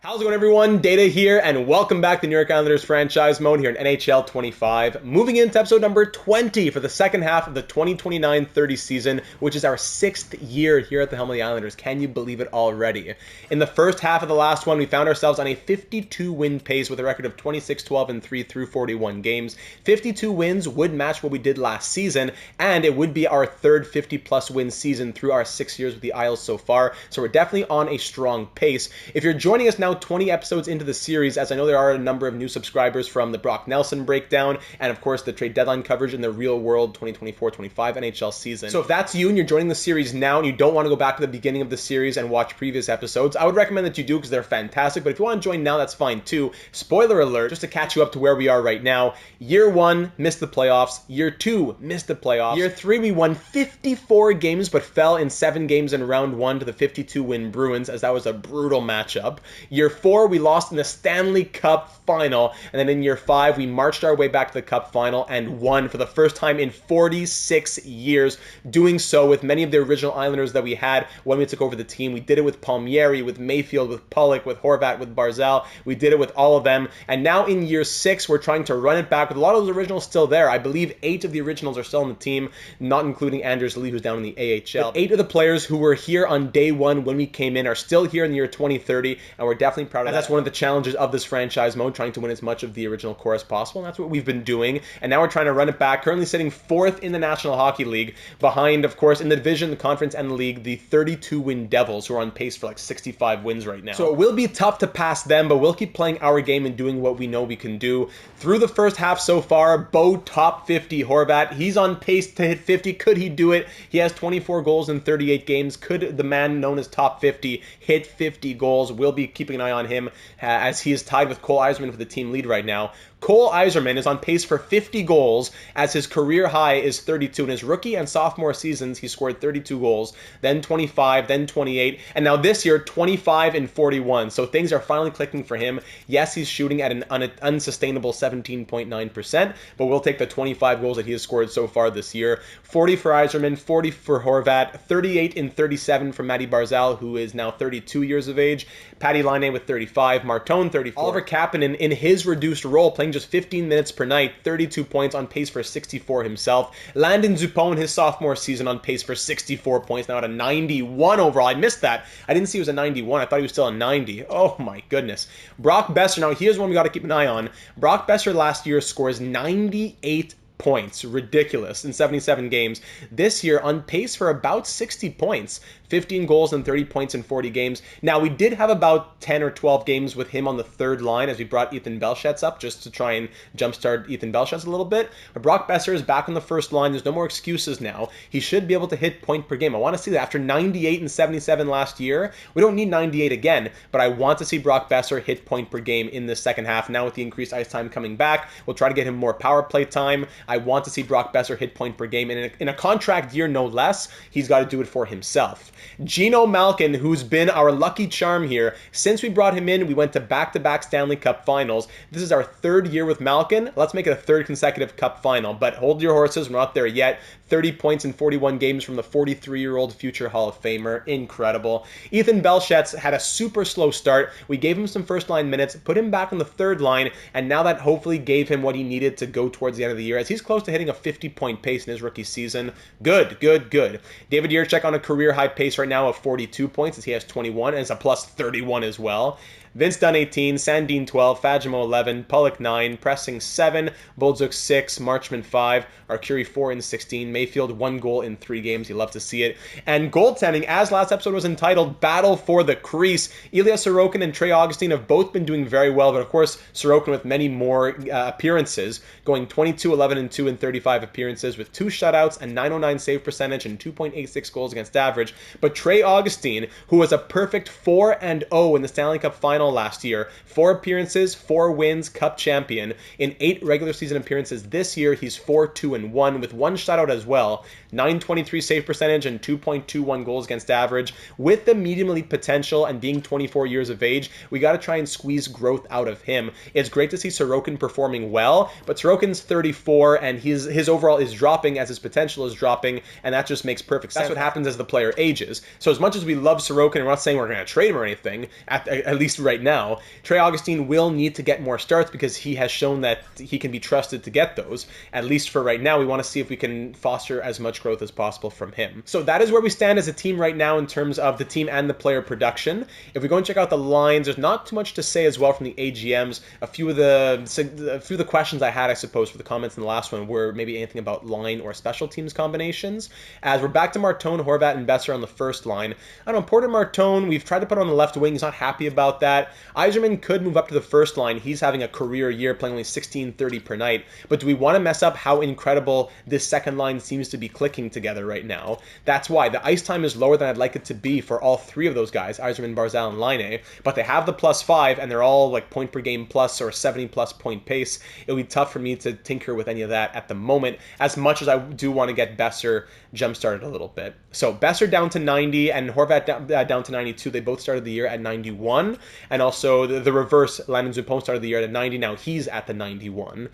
How's it going, everyone? Data here, and welcome back to New York Islanders franchise mode here in NHL 25. Moving into episode number 20 for the second half of the 2029-30 season, which is our 6th year here at the helm of the Islanders. Can you believe it already? In the first half of the last one, we found ourselves on a 52-win pace with a record of 26-12-3 through 41 games. 52 wins would match what we did last season, and it would be our third 50-plus win season through our 6 years with the Isles so far, so we're definitely on a strong pace. If you're joining us now 20 episodes into the series, as I know there are a number of new subscribers from the Brock Nelson breakdown and of course the trade deadline coverage in the real world 2024-25 NHL season. So if that's you and you're joining the series now and you don't want to go back to the beginning of the series and watch previous episodes, I would recommend that you do because they're fantastic. But if you want to join now, that's fine too. Spoiler alert, just to catch you up to where we are right now. Year 1, missed the playoffs. Year 2, missed the playoffs. Year 3, we won 54 games but fell in 7 games in round 1 to the 52-win Bruins, as that was a brutal matchup. Year 4, we lost in the Stanley Cup Final, and then in year 5, we marched our way back to the Cup Final and won for the first time in 46 years, doing so with many of the original Islanders that we had when we took over the team. We did it with Palmieri, with Mayfield, with Pulock, with Horvat, with Barzal. We did it with all of them, and now in year 6, we're trying to run it back with a lot of those originals still there. I believe 8 of the originals are still on the team, not including Anders Lee, who's down in the AHL. But 8 of the players who were here on day 1 when we came in are still here in the year 2030, and we're definitely proud of that. That's one of the challenges of this franchise mode, trying to win as much of the original core as possible, and that's what we've been doing. And now we're trying to run it back, currently sitting 4th in the National Hockey League, behind, of course, in the division, the conference, and the league, the 32-win Devils, who are on pace for like 65 wins right now. So it will be tough to pass them, but we'll keep playing our game and doing what we know we can do. Through the first half so far, Bo top 50 Horvat. He's on pace to hit 50. Could he do it? He has 24 goals in 38 games. Could the man known as top 50 hit 50 goals? We'll be keeping an eye on him as he is tied with Cole Eiserman for the team lead right now. Cole Eiserman is on pace for 50 goals as his career high is 32. In his rookie and sophomore seasons, he scored 32 goals, then 25, then 28, and now this year, 25 and 41. So things are finally clicking for him. Yes, he's shooting at an unsustainable 17.9%, but we'll take the 25 goals that he has scored so far this year. 40 for Eiserman, 40 for Horvat, 38 and 37 for Matty Barzal, who is now 32 years of age. Patty Laine with 35, Martone 34. Oliver Kapanen in his reduced role, playing just 15 minutes per night, 32 points, on pace for 64 himself. Landon Dupont, his sophomore season, on pace for 64 points, now at a 91 overall. I missed that. I didn't see he was a 91. I thought he was still a 90. Oh my goodness. Brock Besser, now here's one we got to keep an eye on. Brock Besser last year scores 98 points, ridiculous, in 77 games. This year on pace for about 60 points, 15 goals and 30 points in 40 games. Now, we did have about 10 or 12 games with him on the third line as we brought Ethan Belchetz up just to try and jumpstart Ethan Belchetz a little bit. But Brock Besser is back on the first line. There's no more excuses now. He should be able to hit point per game. I want to see that. After 98 and 77 last year, we don't need 98 again, but I want to see Brock Besser hit point per game in the second half. Now with the increased ice time coming back, we'll try to get him more power play time. I want to see Brock Besser hit point per game. And in a contract year, no less, he's got to do it for himself. Gino Malkin, who's been our lucky charm here. Since we brought him in, we went to back-to-back Stanley Cup Finals. This is our 3rd year with Malkin. Let's make it a 3rd consecutive Cup Final, but hold your horses, we're not there yet. 30 points in 41 games from the 43-year-old future Hall of Famer. Incredible. Ethan Belchetz had a super slow start. We gave him some first-line minutes, put him back on the third line, and now that hopefully gave him what he needed to go towards the end of the year, as he's close to hitting a 50-point pace in his rookie season. Good, good, good. David Jiricek on a career-high pace right now of 42 points, as he has 21, and it's a plus 31 as well. Vince Dunn 18, Sandin 12, Fagemo 11, Pulock 9, Pressing 7, Boldzuk 6, Marchman 5, Arcuri 4 and 16, Mayfield 1 goal in 3 games. You love to see it. And goaltending, as last episode was entitled, Battle for the Crease. Ilya Sorokin and Trey Augustine have both been doing very well, but of course Sorokin with many more appearances, going 22, 11, and 2 in 35 appearances with 2 shutouts, a .909 save percentage, and 2.86 goals against average. But Trey Augustine, who was a perfect 4-0 in the Stanley Cup Final last year, 4 appearances, 4 wins, Cup champion. In 8 regular season appearances this year, he's 4-2-1 with 1 shutout as well. .923 save percentage and 2.21 goals against average. With the medium elite potential and being 24 years of age, we got to try and squeeze growth out of him. It's great to see Sorokin performing well, but Sorokin's 34 and his overall is dropping as his potential is dropping, and that just makes perfect sense. That's what happens as the player ages. So as much as we love Sorokin, and we're not saying we're going to trade him or anything, at least right right now. Trey Augustine will need to get more starts because he has shown that he can be trusted to get those. At least for right now, we want to see if we can foster as much growth as possible from him. So that is where we stand as a team right now in terms of the team and the player production. If we go and check out the lines, there's not too much to say as well from the AGMs. A few of the questions I had, I suppose, for the comments in the last one were maybe anything about line or special teams combinations. As we're back to Martone, Horvat, and Besser on the first line. I don't know, Porter Martone, we've tried to put on the left wing. He's not happy about that. Yzerman could move up to the first line. He's having a career year, playing only 16:30 per night. But do we want to mess up how incredible this second line seems to be clicking together right now? That's why the ice time is lower than I'd like it to be for all three of those guys, Yzerman, Barzal, and Laine. But they have the +5, and they're all like point per game plus or 70+ point pace. It'll be tough for me to tinker with any of that at the moment, as much as I do want to get Besser jump-started a little bit. So Besser down to 90 and Horvat down to 92. They both started the year at 91. And also the reverse, Landon Dupont started the year at 90. Now he's at the 91.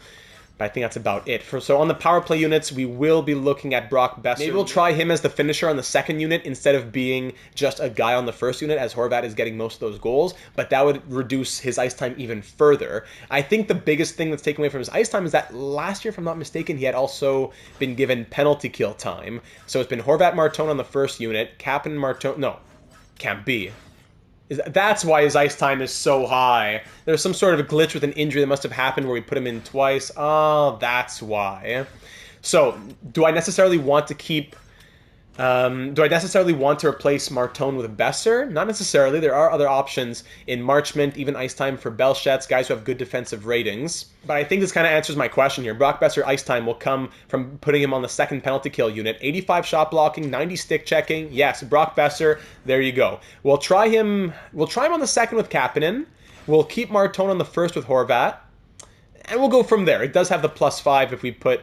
But I think that's about it. So on the power play units, we will be looking at Brock Besser. Maybe we'll try him as the finisher on the second unit instead of being just a guy on the first unit, as Horvat is getting most of those goals. But that would reduce his ice time even further. I think the biggest thing that's taken away from his ice time is that last year, if I'm not mistaken, he had also been given penalty kill time. So it's been Horvat Martone on the first unit, Kapanen Martone. No, can't be. That's why his ice time is so high. There's some sort of a glitch with an injury that must have happened where we put him in twice. Oh, that's why. So, do I necessarily want to keep... do I necessarily want to replace Martone with Besser? Not necessarily. There are other options in Marchment, even ice time for Belchetz, guys who have good defensive ratings. But I think this kind of answers my question here. Brock Besser ice time will come from putting him on the second penalty kill unit. 85 shot blocking, 90 stick checking. Yes, Brock Besser, there you go. We'll try him on the second with Kapanen. We'll keep Martone on the first with Horvat. And we'll go from there. It does have the +5 if we put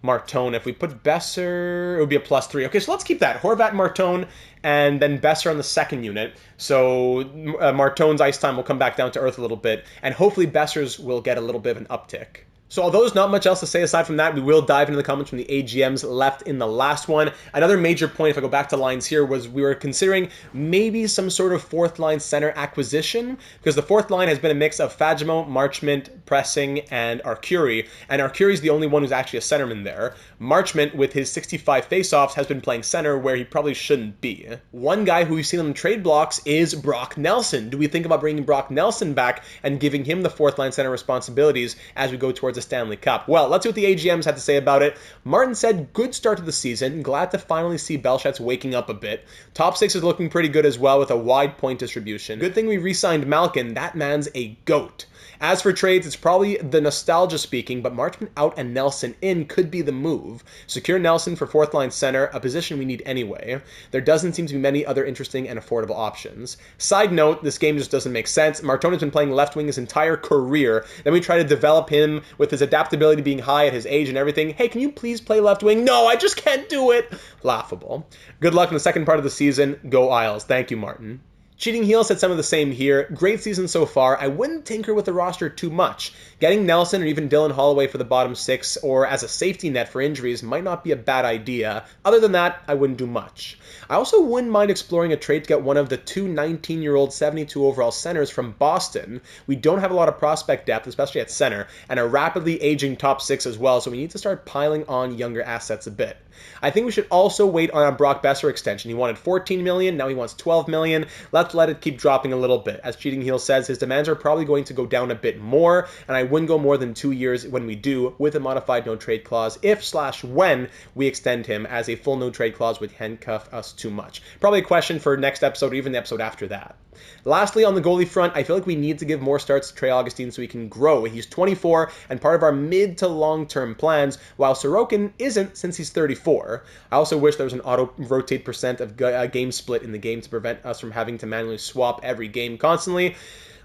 Martone. If we put Besser, it would be a +3. Okay, so let's keep that. Horvat, Martone, and then Besser on the second unit. So Martone's ice time will come back down to earth a little bit, and hopefully Besser's will get a little bit of an uptick. So although there's not much else to say aside from that, we will dive into the comments from the AGMs left in the last one. Another major point, if I go back to lines here, was we were considering maybe some sort of fourth line center acquisition, because the fourth line has been a mix of Fagemo, Marchment, Pressing, and Arcuri. And Arcuri's the only one who's actually a centerman there. Marchment, with his 65 faceoffs, has been playing center where he probably shouldn't be. One guy who we've seen on the trade blocks is Brock Nelson. Do we think about bringing Brock Nelson back and giving him the fourth line center responsibilities as we go towards the Stanley Cup? Well, let's see what the AGMs had to say about it. Martin said, good start to the season. Glad to finally see Belchetz waking up a bit. Top six is looking pretty good as well with a wide point distribution. Good thing we re-signed Malkin. That man's a GOAT. As for trades, it's probably the nostalgia speaking, but Marchment out and Nelson in could be the move. Secure Nelson for fourth line center, a position we need anyway. There doesn't seem to be many other interesting and affordable options. Side note, this game just doesn't make sense. Martone has been playing left wing his entire career. Then we try to develop him with his adaptability being high at his age and everything. Hey, can you please play left wing? No, I just can't do it. Laughable. Good luck in the second part of the season. Go Isles. Thank you, Martin. Cheating Heel said some of the same here. Great season so far. I wouldn't tinker with the roster too much. Getting Nelson or even Dylan Holloway for the bottom six or as a safety net for injuries might not be a bad idea. Other than that, I wouldn't do much. I also wouldn't mind exploring a trade to get one of the two 19-year-old 72 overall centers from Boston. We don't have a lot of prospect depth, especially at center, and a rapidly aging top six as well, so we need to start piling on younger assets a bit. I think we should also wait on a Brock Besser extension. He wanted $14 million, now he wants $12 million. Let's let it keep dropping a little bit. As Cheating Heel says, his demands are probably going to go down a bit more, and I wouldn't go more than 2 years when we do, with a modified no-trade clause, if/when we extend him, as a full no-trade clause would handcuff us too much. Probably a question for next episode or even the episode after that. Lastly, on the goalie front, I feel like we need to give more starts to Trey Augustine so he can grow. He's 24 and part of our mid to long-term plans, while Sorokin isn't since he's 34. I also wish there was an auto-rotate percent of game split in the game to prevent us from having to manually swap every game constantly.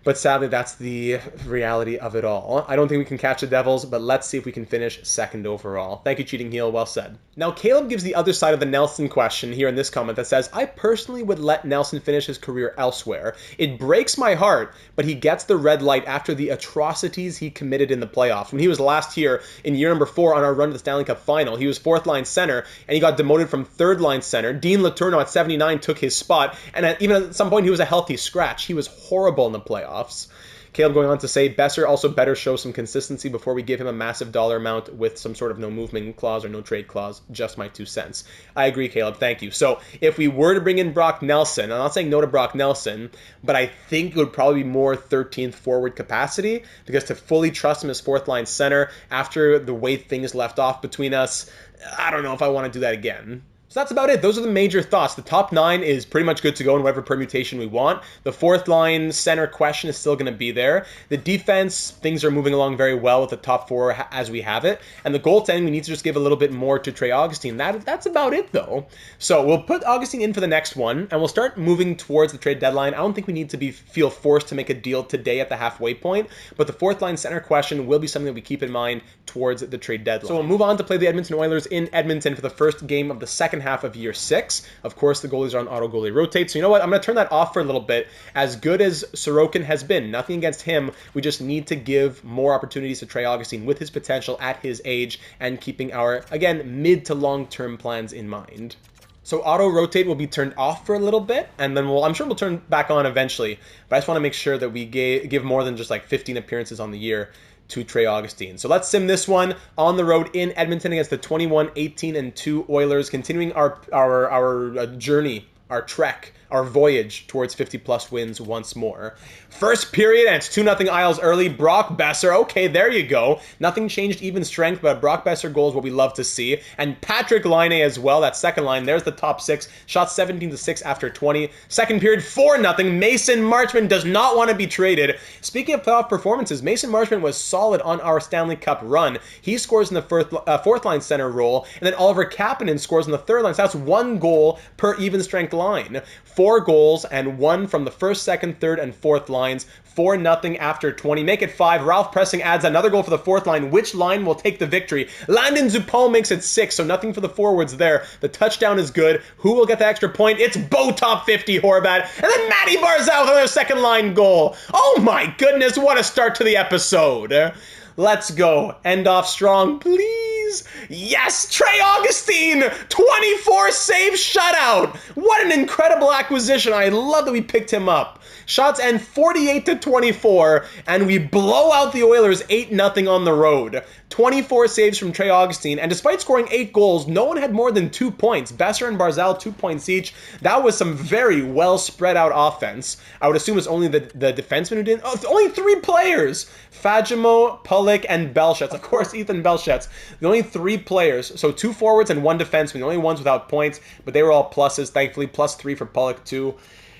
But sadly, that's the reality of it all. I don't think we can catch the Devils, but let's see if we can finish second overall. Thank you, Cheating Heel. Well said. Now, Caleb gives the other side of the Nelson question here in this comment that says, I personally would let Nelson finish his career elsewhere. It breaks my heart, but he gets the red light after the atrocities he committed in the playoffs. When he was last here in year number 4 on our run to the Stanley Cup Final, he was fourth line center, and he got demoted from third line center. Dean Letourneau at 79 took his spot, and even at some point he was a healthy scratch. He was horrible in the playoffs. playoffs. Caleb going on to say, Besser also better show some consistency before we give him a massive dollar amount with some sort of no movement clause or no trade clause. Just my 2 cents. I agree, Caleb. Thank you. So if we were to bring in Brock Nelson, I'm not saying no to Brock Nelson, but I think it would probably be more 13th forward capacity, because to fully trust him as 4th line center after the way things left off between us, I don't know if I want to do that again. So that's about it. Those are the major thoughts. The top 9 is pretty much good to go in whatever permutation we want. The 4th line center question is still going to be there. The defense, things are moving along very well with the top 4 as we have it. And the goaltending, we need to just give a little bit more to Trey Augustine. That's about it, though. So we'll put Augustine in for the next one, and we'll start moving towards the trade deadline. I don't think we need to feel forced to make a deal today at the halfway point, but the 4th line center question will be something that we keep in mind towards the trade deadline. So we'll move on to play the Edmonton Oilers in Edmonton for the first game of the second half of year 6. Of course, the goalies are on auto goalie rotate. So you know what? I'm going to turn that off for a little bit. As good as Sorokin has been, nothing against him. We just need to give more opportunities to Trey Augustine with his potential at his age and keeping our, again, mid to long-term plans in mind. So auto rotate will be turned off for a little bit, and then I'm sure we'll turn back on eventually. But I just want to make sure that we give more than just like 15 appearances on the year to Trey Augustine. So let's sim this one on the road in Edmonton against the 21-18-2 Oilers, continuing our journey, our trek, our voyage towards 50-plus wins once more. First period, and it's 2-0 Isles early. Brock Besser, okay, there you go. Nothing changed, even strength, but Brock Besser goal is what we love to see. And Patrick Laine as well, that second line, there's the top 6. Shot 17-6 after 20. Second period, 4-0. Mason Marchment does not want to be traded. Speaking of playoff performances, Mason Marchment was solid on our Stanley Cup run. He scores in the 4th line center role, and then Oliver Kapanen scores in the 3rd line. So that's 1 goal per even strength line. 4 goals and 1 from the 1st, 2nd, 3rd, and 4th lines. 4-0 after 20. Make it 5. Ralph Pressing adds another goal for the 4th line. Which line will take the victory? Landon Zupal makes it 6, so nothing for the forwards there. The touchdown is good. Who will get the extra point? It's Bo Top 50 Horvat. And then Matty Barzal with another second line goal. Oh my goodness, what a start to the episode. Let's go. End off strong, please. Yes, Trey Augustine, 24 save shutout. What an incredible acquisition. I love that we picked him up. Shots end 48-24, and we blow out the Oilers 8-0 on the road. 24 saves from Trey Augustine, and despite scoring 8 goals, no one had more than 2 points. Besser and Barzal, 2 points each. That was some very well spread out offense. I would assume it's only the defenseman who didn't. Oh, only 3 players. Fajimo, Pulick, and Belshets. Of course, Ethan Belshets. The only 3 players. So 2 forwards and 1 defenseman. The only ones without points, but they were all pluses, thankfully. +3 for Pulick, too.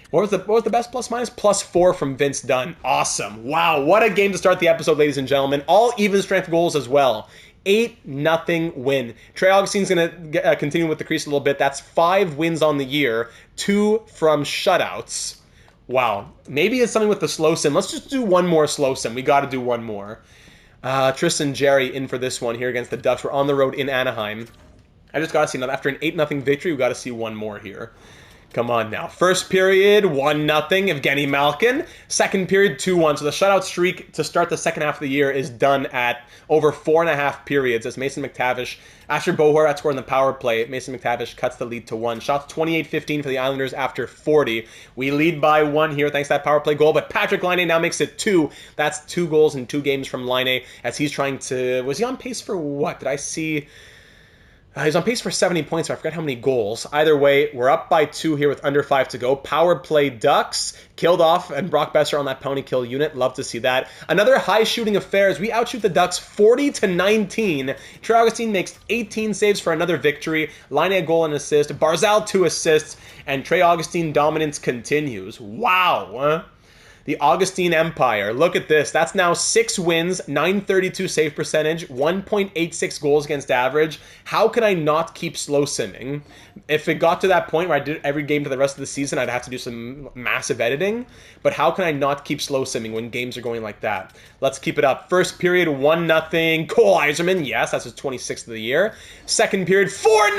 What was the best plus minus? +4 from Vince Dunn. Awesome. Wow, what a game to start the episode, ladies and gentlemen. All even strength goals as well. 8-0 win. Trey Augustine's going to continue with the crease a little bit. That's 5 wins on the year, 2 from shutouts. Wow. Maybe it's something with the slow sim. Let's just do one more slow sim. We got to do one more. Tristan Jarry in for this one here against the Ducks. We're on the road in Anaheim. I just got to see, after an 8-0 victory, we got to see one more here. Come on now. First period, 1-0, Evgeny Malkin. Second period, 2-1. So the shutout streak to start the second half of the year is done at over 4.5 periods as Mason McTavish, after Bo Horvat scored in the power play, Mason McTavish cuts the lead to 1. Shots 28-15 for the Islanders after 40. We lead by 1 here thanks to that power play goal, but Patrick Laine now makes it 2. That's 2 goals in 2 games from Laine as he's trying to... Was he on pace for what? Did I see... He's on pace for 70 points, so I forgot how many goals. Either way, we're up by 2 here with under 5 to go. Power play Ducks. Killed off, and Brock Besser on that penalty kill unit. Love to see that. Another high shooting affair as we outshoot the Ducks 40-19. Trey Augustine makes 18 saves for another victory. Laine a goal and assist. Barzal 2 assists. And Trey Augustine dominance continues. Wow. The Augustine Empire. Look at this. That's now 6 wins, 932 save percentage, 1.86 goals against average. How can I not keep slow simming? If it got to that point where I did every game for the rest of the season, I'd have to do some massive editing. But how can I not keep slow simming when games are going like that? Let's keep it up. First period, 1-0. Cole Eiserman. Yes, that's his 26th of the year. Second period, 4-0.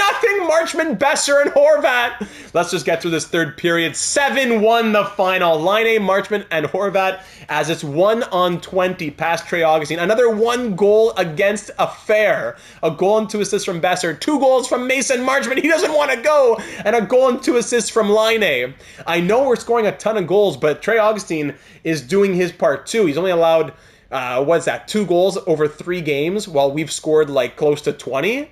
Marchment, Besser, and Horvat. Let's just get through this third period. 7-1 the final. Laine, Marchment, and Horvat as it's 1-on-20 past Trey Augustine. Another 1 goal against affair. A goal and 2 assists from Besser. 2 goals from Mason Marchment. He doesn't want to go. And a goal and 2 assists from Laine. I know we're scoring a ton of goals, but Trey Augustine is doing his part too. He's only allowed, 2 goals over 3 games, while we've scored like close to 20.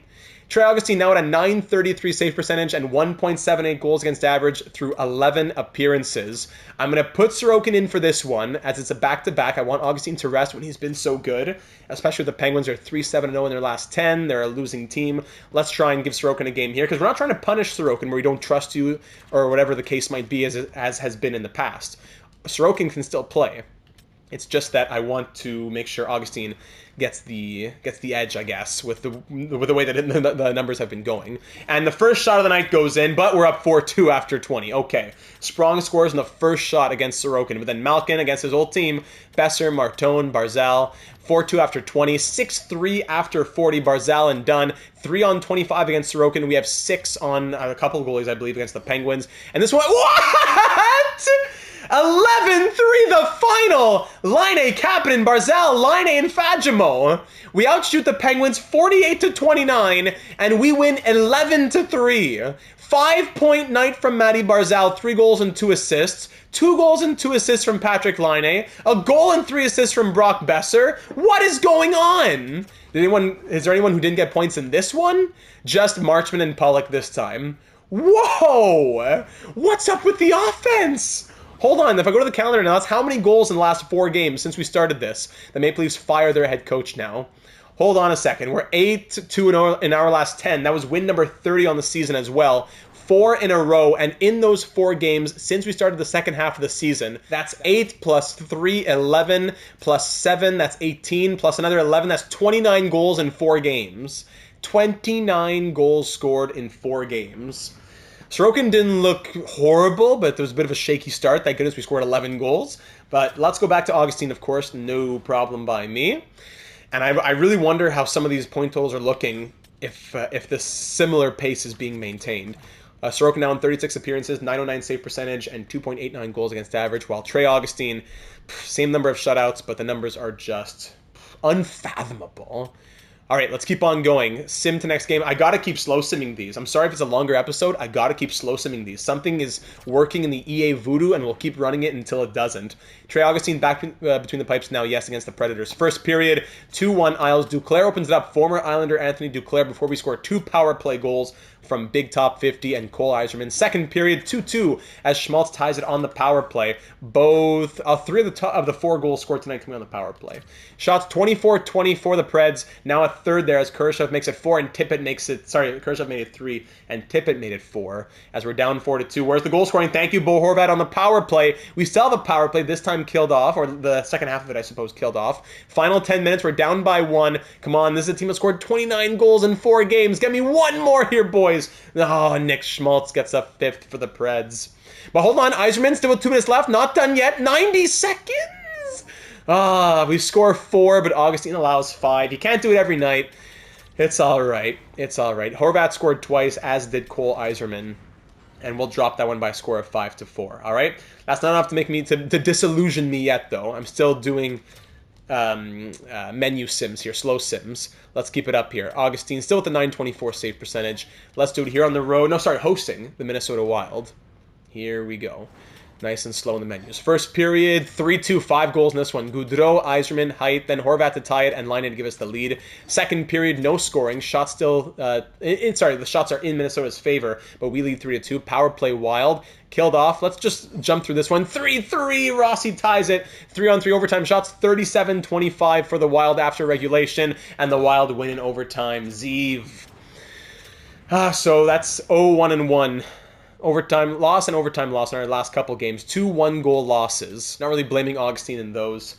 Trey Augustine now at a .933 save percentage and 1.78 goals against average through 11 appearances. I'm going to put Sorokin in for this one, as it's a back-to-back. I want Augustine to rest when he's been so good, especially the Penguins are 3-7-0 in their last 10. They're a losing team. Let's try and give Sorokin a game here, because we're not trying to punish Sorokin where we don't trust you, or whatever the case might be, as has been in the past. Sorokin can still play. It's just that I want to make sure Augustine gets the edge, I guess, with the way that the numbers have been going. And the first shot of the night goes in, but we're up 4-2 after 20. Okay, Sprong scores in the first shot against Sorokin, but then Malkin against his old team, Besser, Martone, Barzal, 4-2 after 20, 6-3 after 40, Barzal and Dunn, 3-on-25 against Sorokin. We have 6 on a couple of goalies, I believe, against the Penguins. And this one, what? 11-3 the final! Laine, Kapanen, Barzal, Laine, and Fagemo. We outshoot the Penguins 48-29, and we win 11-3. 5-point night from Matty Barzal, 3 goals and 2 assists. 2 goals and 2 assists from Patrick Laine. A goal and 3 assists from Brock Besser. What is going on? Is there anyone who didn't get points in this one? Just Marchman and Pollock this time. Whoa! What's up with the offense? Hold on, if I go to the calendar now, that's how many goals in the last 4 games since we started this. The Maple Leafs fire their head coach now. Hold on a second. We're 8-2 in our last 10. That was win number 30 on the season as well. 4 in a row, and in those 4 games since we started the second half of the season, that's 8 plus 3, 11, plus 7, that's 18, plus another 11, that's 29 goals in 4 games. 29 goals scored in 4 games. Sorokin didn't look horrible, but there was a bit of a shaky start. Thank goodness we scored 11 goals. But let's go back to Augustine, of course. No problem by me. And I really wonder how some of these point totals are looking if this similar pace is being maintained. Sorokin now in 36 appearances, .909 save percentage, and 2.89 goals against average, while Trey Augustine, same number of shutouts, but the numbers are just unfathomable. All right, let's keep on going. Sim to next game. I got to keep slow simming these. I'm sorry if it's a longer episode. I got to keep slow simming these. Something is working in the EA voodoo, and we'll keep running it until it doesn't. Trey Augustine back between the pipes now, yes, against the Predators. First period, 2-1 Isles. Duclair opens it up. Former Islander Anthony Duclair before we score 2 power play goals from Big Top 50 and Cole Eiserman. Second period, 2-2 as Schmaltz ties it on the power play. Both 3 of the 4 goals scored tonight coming on the power play. Shots 24-20 for the Preds. Now a third there as Khrushchev makes it 4 and Tippett makes it... Sorry, Khrushchev made it 3 and Tippett made it 4 as we're down 4-2. Where's the goal scoring? Thank you, Bo Horvat on the power play. We still have the power play, this time killed off, or the second half of it, I suppose, killed off. Final 10 minutes, we're down by 1. Come on, this is a team that scored 29 goals in 4 games. Get me one more here, boys. Oh, Nick Schmaltz gets a 5th for the Preds. But hold on, Eiserman still with 2 minutes left. Not done yet. 90 seconds. We score 4, but Augustine allows 5. You can't do it every night. It's all right. It's all right. Horvat scored twice, as did Cole Eiserman. And we'll drop that one by a score of 5-4. All right? That's not enough to make me to disillusion me yet, though. I'm still doing menu sims here, slow sims. Let's keep it up here. Augustine still with the .924 save percentage. Let's do it here on the road. No, sorry, hosting the Minnesota Wild. Here we go. Nice and slow in the menus. First period, 3-2, 5 goals in this one. Goudreau, Eiserman, Height, then Horvat to tie it, and Laine to give us the lead. Second period, no scoring. Shots still, the shots are in Minnesota's favor, but we lead 3-2. Power play Wild. Killed off. Let's just jump through this one. 3-3, Rossi ties it. 3-on-3 overtime shots. 37-25 for the Wild after regulation, and the Wild win in overtime. Zeev. So that's 0-1-1. Overtime loss and overtime loss in our last couple games. 2 1-goal losses. Not really blaming Augustine in those.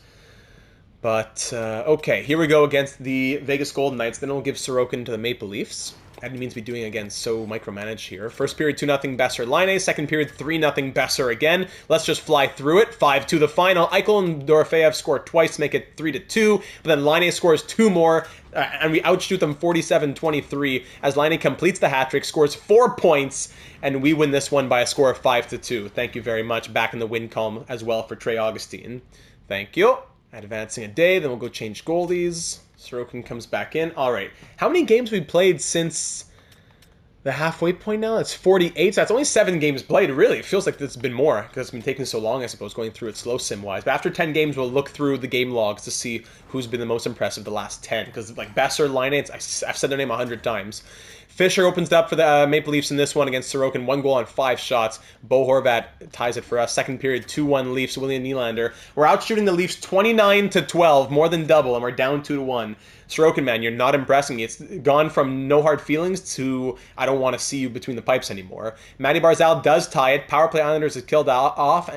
But, okay, here we go against the Vegas Golden Knights. Then we'll give Sorokin to the Maple Leafs. I didn't mean to be doing, again, so micromanaged here. First period, 2-0 Besser Laine. Second period, 3-0 Besser again. Let's just fly through it. 5-2 the final. Eichel and Dorofeyev score twice, make it 3-2. But then Laine scores 2 more, and we outshoot them 47-23 as Laine completes the hat trick, scores 4 points, and we win this one by a score of 5-2. Thank you very much. Back in the win column as well for Trey Augustine. Thank you. Advancing a day, then we'll go change goalies. Sorokin comes back in. All right. How many games we played since the halfway point now? That's 48. So that's only 7 games played, really. It feels like it's been more because it's been taking so long, I suppose, going through it slow sim-wise. But after 10 games, we'll look through the game logs to see who's been the most impressive the last 10. Because, like, Besser, Laine, I've said their name 100 times. Fisher opens it up for the Maple Leafs in this one against Sorokin. 1 goal on 5 shots. Bo Horvat ties it for us. Second period, 2-1 Leafs. William Nylander. We're outshooting the Leafs 29-12, more than double, and we're down 2-1. Sorokin, man, you're not impressing me. It's gone from no hard feelings to I don't want to see you between the pipes anymore. Matty Barzal does tie it. Power play Islanders is killed off.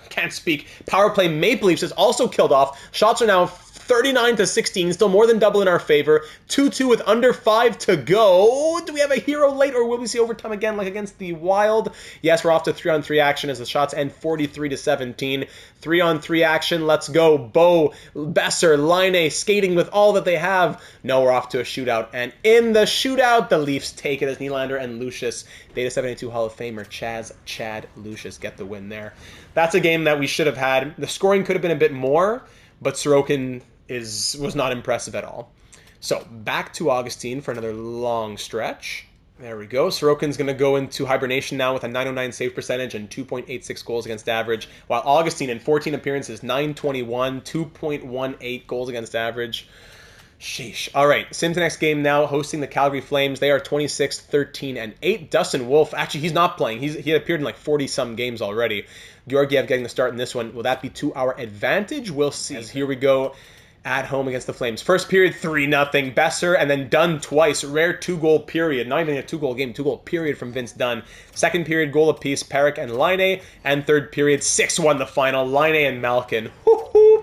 Can't speak. Power play Maple Leafs is also killed off. Shots are now 39-16, still more than double in our favor. 2-2 with under 5 to go. Do we have a hero late, or will we see overtime again like against the Wild? Yes, we're off to 3-on-3 action as the shots end 43-17. 3-on-3 action, let's go. Bo, Besser, Laine skating with all that they have. No, we're off to a shootout, and in the shootout, the Leafs take it as Nylander and Lucius, Beta 72 Hall of Famer Chad Lucius, get the win there. That's a game that we should have had. The scoring could have been a bit more, but Sorokin was not impressive at all. So back to Augustine for another long stretch. There we go. Sorokin's going to go into hibernation now with a .909 save percentage and 2.86 goals against average, while Augustine in 14 appearances, .921, 2.18 goals against average. Sheesh. All right, Sims next game now, hosting the Calgary Flames. They are 26-13-8. Dustin Wolf, actually, he's not playing. He had appeared in like 40-some games already. Georgiev getting the start in this one. Will that be to our advantage? We'll see. As here we go at home against the Flames. First period, 3-0. Besser, and then Dunn twice. Rare 2-goal period. Not even a 2-goal game, 2-goal period from Vince Dunn. Second period, goal apiece, Parik and Laine. And third period, 6-1 the final, Laine and Malkin.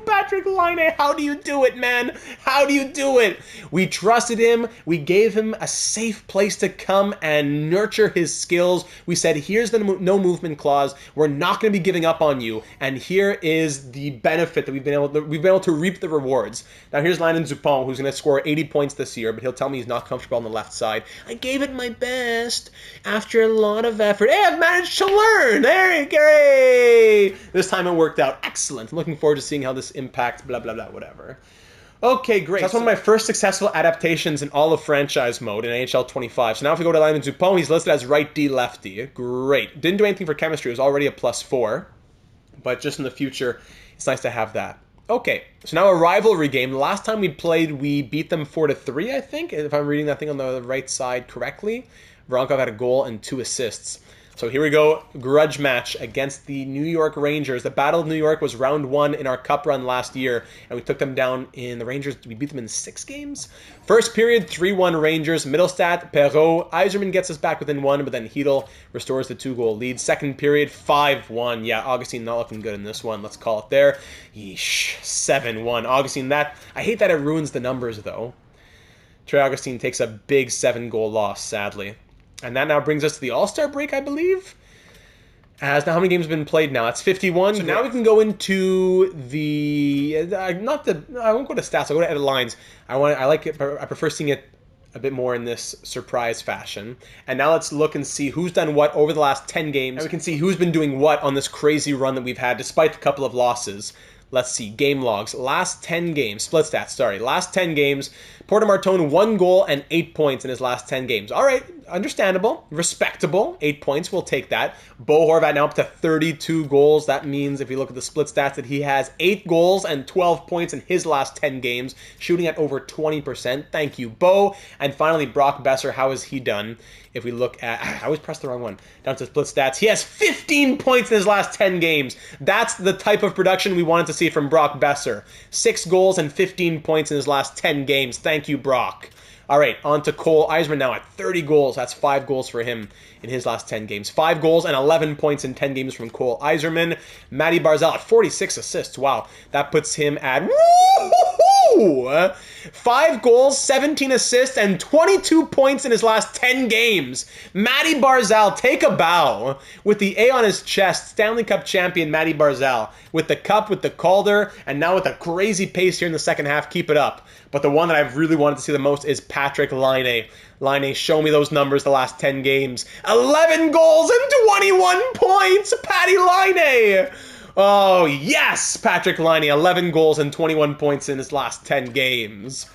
Patrick Laine, how do you do it, man? How do you do it? We trusted him. We gave him a safe place to come and nurture his skills. We said, here's the no movement clause. We're not going to be giving up on you. And here is the benefit that we've been able to reap the rewards. Now here's Landon Dupont, who's going to score 80 points this year, but he'll tell me he's not comfortable on the left side. I gave it my best after a lot of effort. Hey, I've managed to learn. There you go. This time it worked out. Excellent. I'm looking forward to seeing how this impacts blah, blah, blah, whatever. Okay, great. So that's one of my first successful adaptations in all of franchise mode in NHL 25. So now if we go to Landon Dupont, he's listed as right D lefty. Great. Didn't do anything for chemistry. It was already a +4. But just in the future, it's nice to have that. Okay, so now a rivalry game. The last time we played, we beat them 4-3, I think, if I'm reading that thing on the right side correctly. Voronkov had a goal and 2 assists. So here we go, grudge match against the New York Rangers. The Battle of New York was round 1 in our cup run last year, and we took them down in the Rangers. We beat them in 6 games. First period, 3-1 Rangers. Middlestat, Perreault. Eiserman gets us back within 1, but then Hedl restores the 2-goal lead. Second period, 5-1. Yeah, Augustine not looking good in this one. Let's call it there. Yeesh, 7-1. Augustine, I hate that it ruins the numbers, though. Trey Augustine takes a big 7-goal loss, sadly. And that now brings us to the All-Star break, I believe. As now, how many games have been played now? It's 51. So now we can go into the I won't go to stats. I'll go to edit lines. I prefer seeing it a bit more in this surprise fashion. And now let's look and see who's done what over the last 10 games. And we can see who's been doing what on this crazy run that we've had, despite the couple of losses. Let's see, game logs. Last 10 games, split stats, sorry. Last 10 games, Porter Martone, 1 goal and 8 points in his last 10 games. All right, understandable, respectable. 8 points, we'll take that. Bo Horvat now up to 32 goals. That means if you look at the split stats that he has 8 goals and 12 points in his last 10 games, shooting at over 20%. Thank you, Bo. And finally, Brock Besser, how has he done? If we look at, I always pressed the wrong one, down to split stats, he has 15 points in his last 10 games. That's the type of production we wanted to see from Brock Besser. 6 goals and 15 points in his last 10 games. Thank you, Brock. All right, on to Cole Eiserman now at 30 goals. That's 5 goals for him in his last 10 games. 5 goals and 11 points in 10 games from Cole Eiserman. Matty Barzal at 46 assists. Wow, that puts him at Ooh! 5 goals, 17 assists, and 22 points in his last 10 games. Matty Barzal, take a bow. With the A on his chest, Stanley Cup champion Matty Barzal. With the cup, with the Calder, and now with a crazy pace here in the second half. Keep it up. But the one that I've really wanted to see the most is Patrick Laine. Laine, show me those numbers the last 10 games. 11 goals and 21 points! Patty Laine! Oh, yes! Patrick Laine, 11 goals and 21 points in his last 10 games.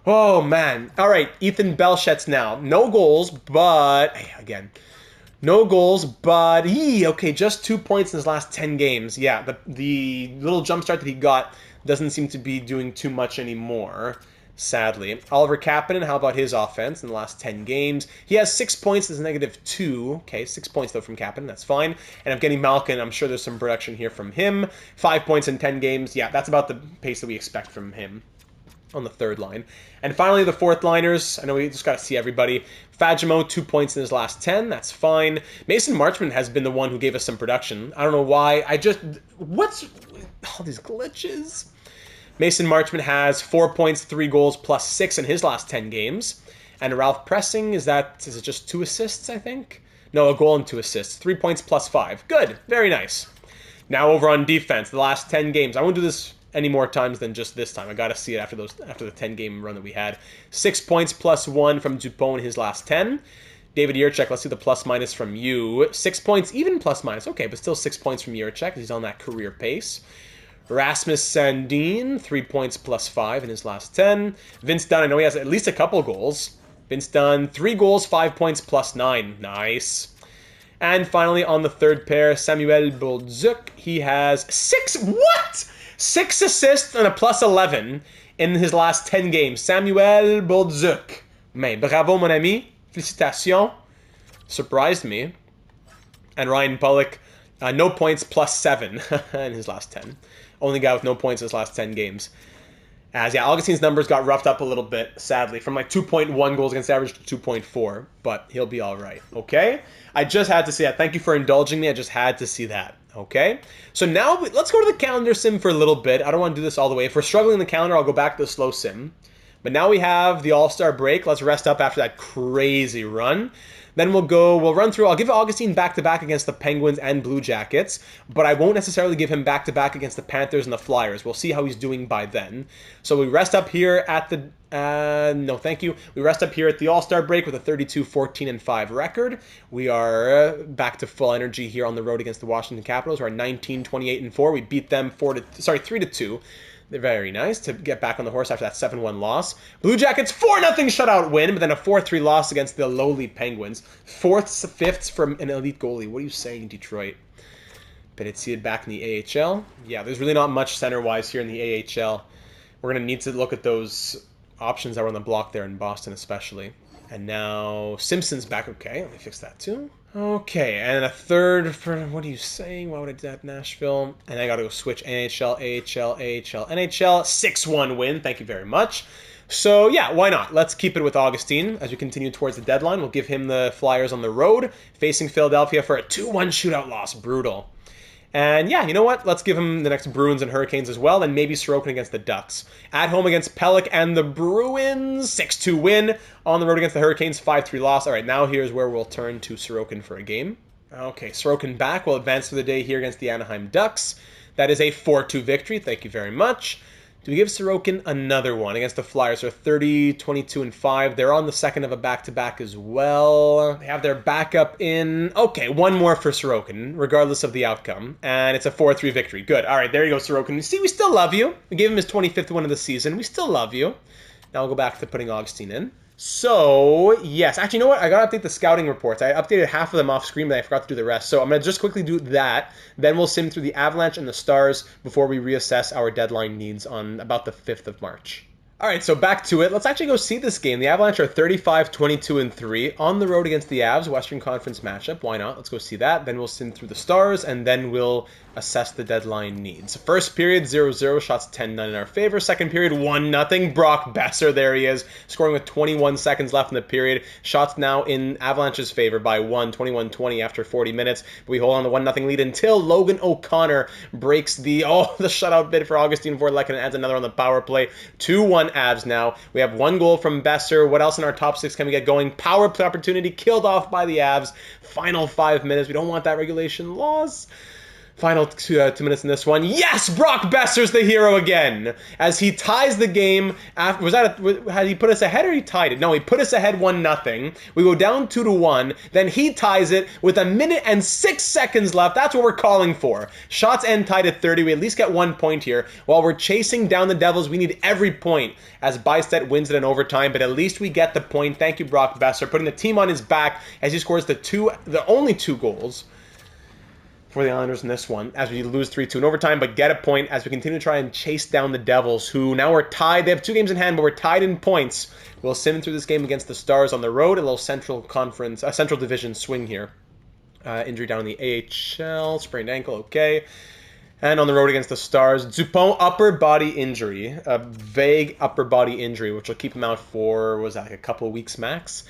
Oh, man. All right, Ethan Belchet's now. No goals, but... Again. No goals, but... Okay, just 2 points in his last 10 games. Yeah, the little jump start that he got doesn't seem to be doing too much anymore, sadly. Oliver Kapanen, how about his offense in the last 10 games? He has 6 points, is -2. Okay, 6 points, though, from Kapanen. That's fine. And Evgeny Malkin, I'm sure there's some production here from him. 5 points in 10 games. Yeah, that's about the pace that we expect from him on the third line. And finally, the fourth liners. I know we just got to see everybody. Fagemo, 2 points in his last 10. That's fine. Mason Marchment has been the one who gave us some production. I don't know why. What's all these glitches? Mason Marchment has 4 points, 3 goals, plus 6 in his last 10 games. And Ralph Pressing, is it just 2 assists, I think? No, a goal and 2 assists. 3 points plus 5. Good. Very nice. Now over on defense, the last 10 games. I won't do this any more times than just this time. I got to see it after the 10-game run that we had. 6 points plus 1 from Dupont in his last 10. David Jiricek, let's see the plus-minus from you. 6 points, even plus-minus. Okay, but still 6 points from Jiricek. He's on that career pace. Rasmus Sandin, 3 points plus 5 in his last 10. Vince Dunn, I know he has at least a couple goals. Vince Dunn, 3 goals, 5 points plus 9. Nice. And finally, on the third pair, Samuel Bolduc. He has 6 assists and a plus 11 in his last 10 games. Samuel Bolduc. Mais bravo, mon ami. Félicitations. Surprised me. And Ryan Pulock, no points, plus 7 in his last 10. Only guy with no points in his last 10 games. As, yeah, Augustine's numbers got roughed up a little bit, sadly, from like 2.1 goals against average to 2.4, but he'll be all right, okay? I just had to see that. Thank you for indulging me. I just had to see that, okay? So now, let's go to the calendar sim for a little bit. I don't want to do this all the way. If we're struggling in the calendar, I'll go back to the slow sim. But now we have the All-Star break. Let's rest up after that crazy run. Then we'll run through. I'll give Augustine back-to-back against the Penguins and Blue Jackets, but I won't necessarily give him back-to-back against the Panthers and the Flyers. We'll see how he's doing by then. So we rest up here at the... no, thank you. We rest up here at the All-Star break with a 32-14-5 record. We are back to full energy here on the road against the Washington Capitals. We're 19-28-4. We beat them 3-2. They're very nice to get back on the horse after that 7-1 loss. Blue Jackets, 4-0 shutout win, but then a 4-3 loss against the lowly Penguins. 4th, 5th from an elite goalie. What are you saying, Detroit? Pelletier back in the AHL. Yeah, there's really not much center-wise here in the AHL. We're going to need to look at those options that were on the block there in Boston especially. And now Simpson's back. Okay, let me fix that too. Okay, and a third for, what are you saying? Why would I do that, Nashville? And I got to go switch NHL, AHL, AHL, NHL. 6-1 win. Thank you very much. So, yeah, why not? Let's keep it with Augustine as we continue towards the deadline. We'll give him the Flyers on the road, facing Philadelphia for a 2-1 shootout loss. Brutal. And yeah, you know what? Let's give him the next Bruins and Hurricanes as well, and maybe Sorokin against the Ducks. At home against Pelech and the Bruins, 6-2 win. On the road against the Hurricanes, 5-3 loss. All right, now here's where we'll turn to Sorokin for a game. Okay, Sorokin back. We'll advance for the day here against the Anaheim Ducks. That is a 4-2 victory. Thank you very much. Do we give Sorokin another one against the Flyers? They're 30-22-5. They're on the second of a back-to-back as well. They have their backup in... Okay, one more for Sorokin, regardless of the outcome. And it's a 4-3 victory. Good. All right, there you go, Sorokin. You see, we still love you. We gave him his 25th win of the season. We still love you. Now we'll go back to putting Augustine in. So, yes. Actually, you know what? I got to update the scouting reports. I updated half of them off screen, but I forgot to do the rest. So I'm going to just quickly do that. Then we'll sim through the Avalanche and the Stars before we reassess our deadline needs on about the 5th of March. All right, so back to it. Let's actually go see this game. The Avalanche are 35-22-3 on the road against the Avs, Western Conference matchup. Why not? Let's go see that. Then we'll sim through the Stars, and then we'll assess the deadline needs. First period, 0-0, shots 10-9 in our favor. Second period, 1-0. Brock Besser, there he is, scoring with 21 seconds left in the period. Shots now in Avalanche's favor by 21-20 after 40 minutes. But we hold on the 1-0 lead until Logan O'Connor breaks the shutout bid for Augustine Vorlek and adds another on the power play. 2-1 Avs now. We have 1 goal from Besser. What else in our top 6 can we get going? Power play opportunity killed off by the Avs. Final 5 minutes. We don't want that regulation loss. Final 2 minutes in this one. Yes, Brock Besser's the hero again, as he ties the game. Had he put us ahead or he tied it? No, he put us ahead 1-0. We go down 2-1. Then he ties it with 1 minute and 6 seconds left. That's what we're calling for. Shots end tied at 30. We at least get 1 point here. While we're chasing down the Devils, we need every point, as Bystedt wins it in overtime. But at least we get the point. Thank you, Brock Besser, putting the team on his back as he scores the only 2 goals for the Islanders in this one, as we lose 3-2 in overtime, but get a point as we continue to try and chase down the Devils, who now are tied. They have 2 games in hand, but we're tied in points. We'll sim through this game against the Stars on the road, a little Central Division swing here. Injury down in the AHL, sprained ankle, okay. And on the road against the Stars, Dupont, upper body injury, a vague upper body injury, which will keep him out for, a couple of weeks max.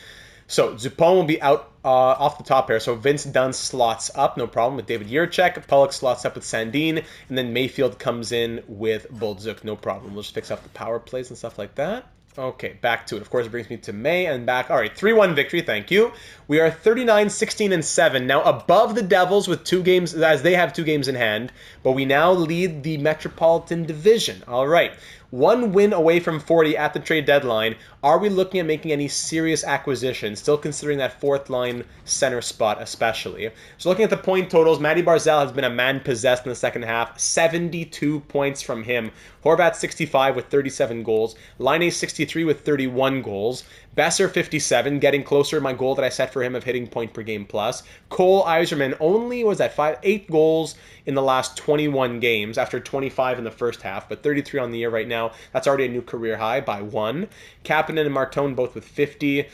So Dupont will be out off the top here. So Vince Dunn slots up, no problem, with David Jiricek. Pollock slots up with Sandin. And then Mayfield comes in with Bolduc, no problem. We'll just fix up the power plays and stuff like that. Okay, back to it. Of course, it brings me to May and back. All right, 3-1 victory, thank you. We are 39-16-7, now above the Devils with 2 games, as they have 2 games in hand. But we now lead the Metropolitan Division. All right. 1 win away from 40 at the trade deadline. Are we looking at making any serious acquisitions? Still considering that 4th line center spot especially. So looking at the point totals, Matty Barzal has been a man possessed in the second half. 72 points from him. Horvat 65 with 37 goals. Laine 63 with 31 goals. Besser 57, getting closer to my goal that I set for him of hitting point per game plus. Cole Eiserman only was at 8 goals in the last 21 games after 25 in the first half, but 33 on the year right now. That's already a new career high by 1. Kapanen and Martone both with 50.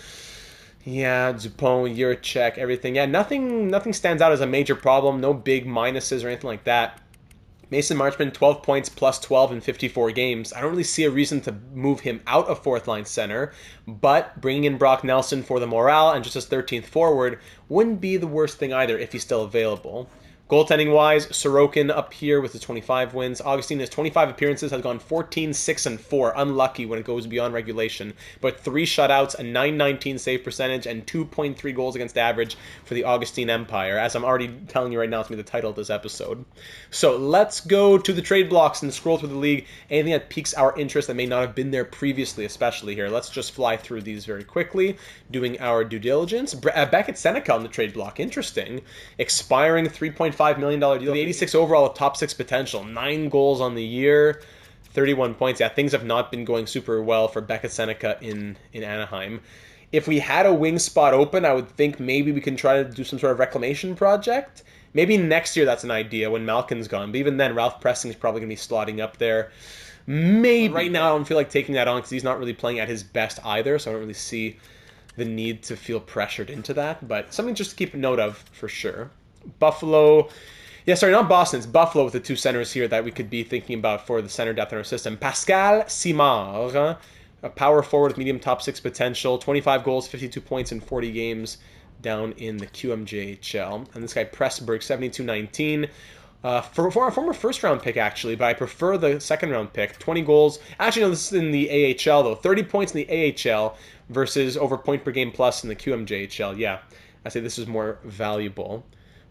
Yeah, Dupont, Jiricek, everything. Yeah, nothing stands out as a major problem. No big minuses or anything like that. Mason Marchman, 12 points plus 12 in 54 games. I don't really see a reason to move him out of 4th line center, but bringing in Brock Nelson for the morale and just as 13th forward wouldn't be the worst thing either if he's still available. Goaltending-wise, Sorokin up here with his 25 wins. Augustine has 25 appearances, has gone 14-6-4. Unlucky when it goes beyond regulation. But 3 shutouts, a .919 save percentage, and 2.3 goals against average for the Augustine Empire. As I'm already telling you right now, it's going to be the title of this episode. So let's go to the trade blocks and scroll through the league. Anything that piques our interest that may not have been there previously, especially here. Let's just fly through these very quickly, doing our due diligence. Beckett Seneca on the trade block. Interesting. Expiring $3.5 million deal. The 86 overall with top 6 potential. 9 goals on the year. 31 points. Yeah, things have not been going super well for Beckett Seneca in Anaheim. If we had a wing spot open, I would think maybe we can try to do some sort of reclamation project. Maybe next year that's an idea when Malkin's gone. But even then, Ralph Pressing's probably going to be slotting up there. Maybe. Right now, I don't feel like taking that on because he's not really playing at his best either. So I don't really see the need to feel pressured into that. But something just to keep a note of for sure. Buffalo. Yeah, sorry, not Boston. It's Buffalo with the 2 centers here that we could be thinking about for the center depth in our system. Pascal Simard, a power forward with medium top 6 potential. 25 goals, 52 points in 40 games down in the QMJHL. And this guy, Pressburg, 72-19. For a former first-round pick, actually, but I prefer the second-round pick. 20 goals. Actually, no, this is in the AHL, though. 30 points in the AHL versus over point per game plus in the QMJHL. Yeah, I say this is more valuable.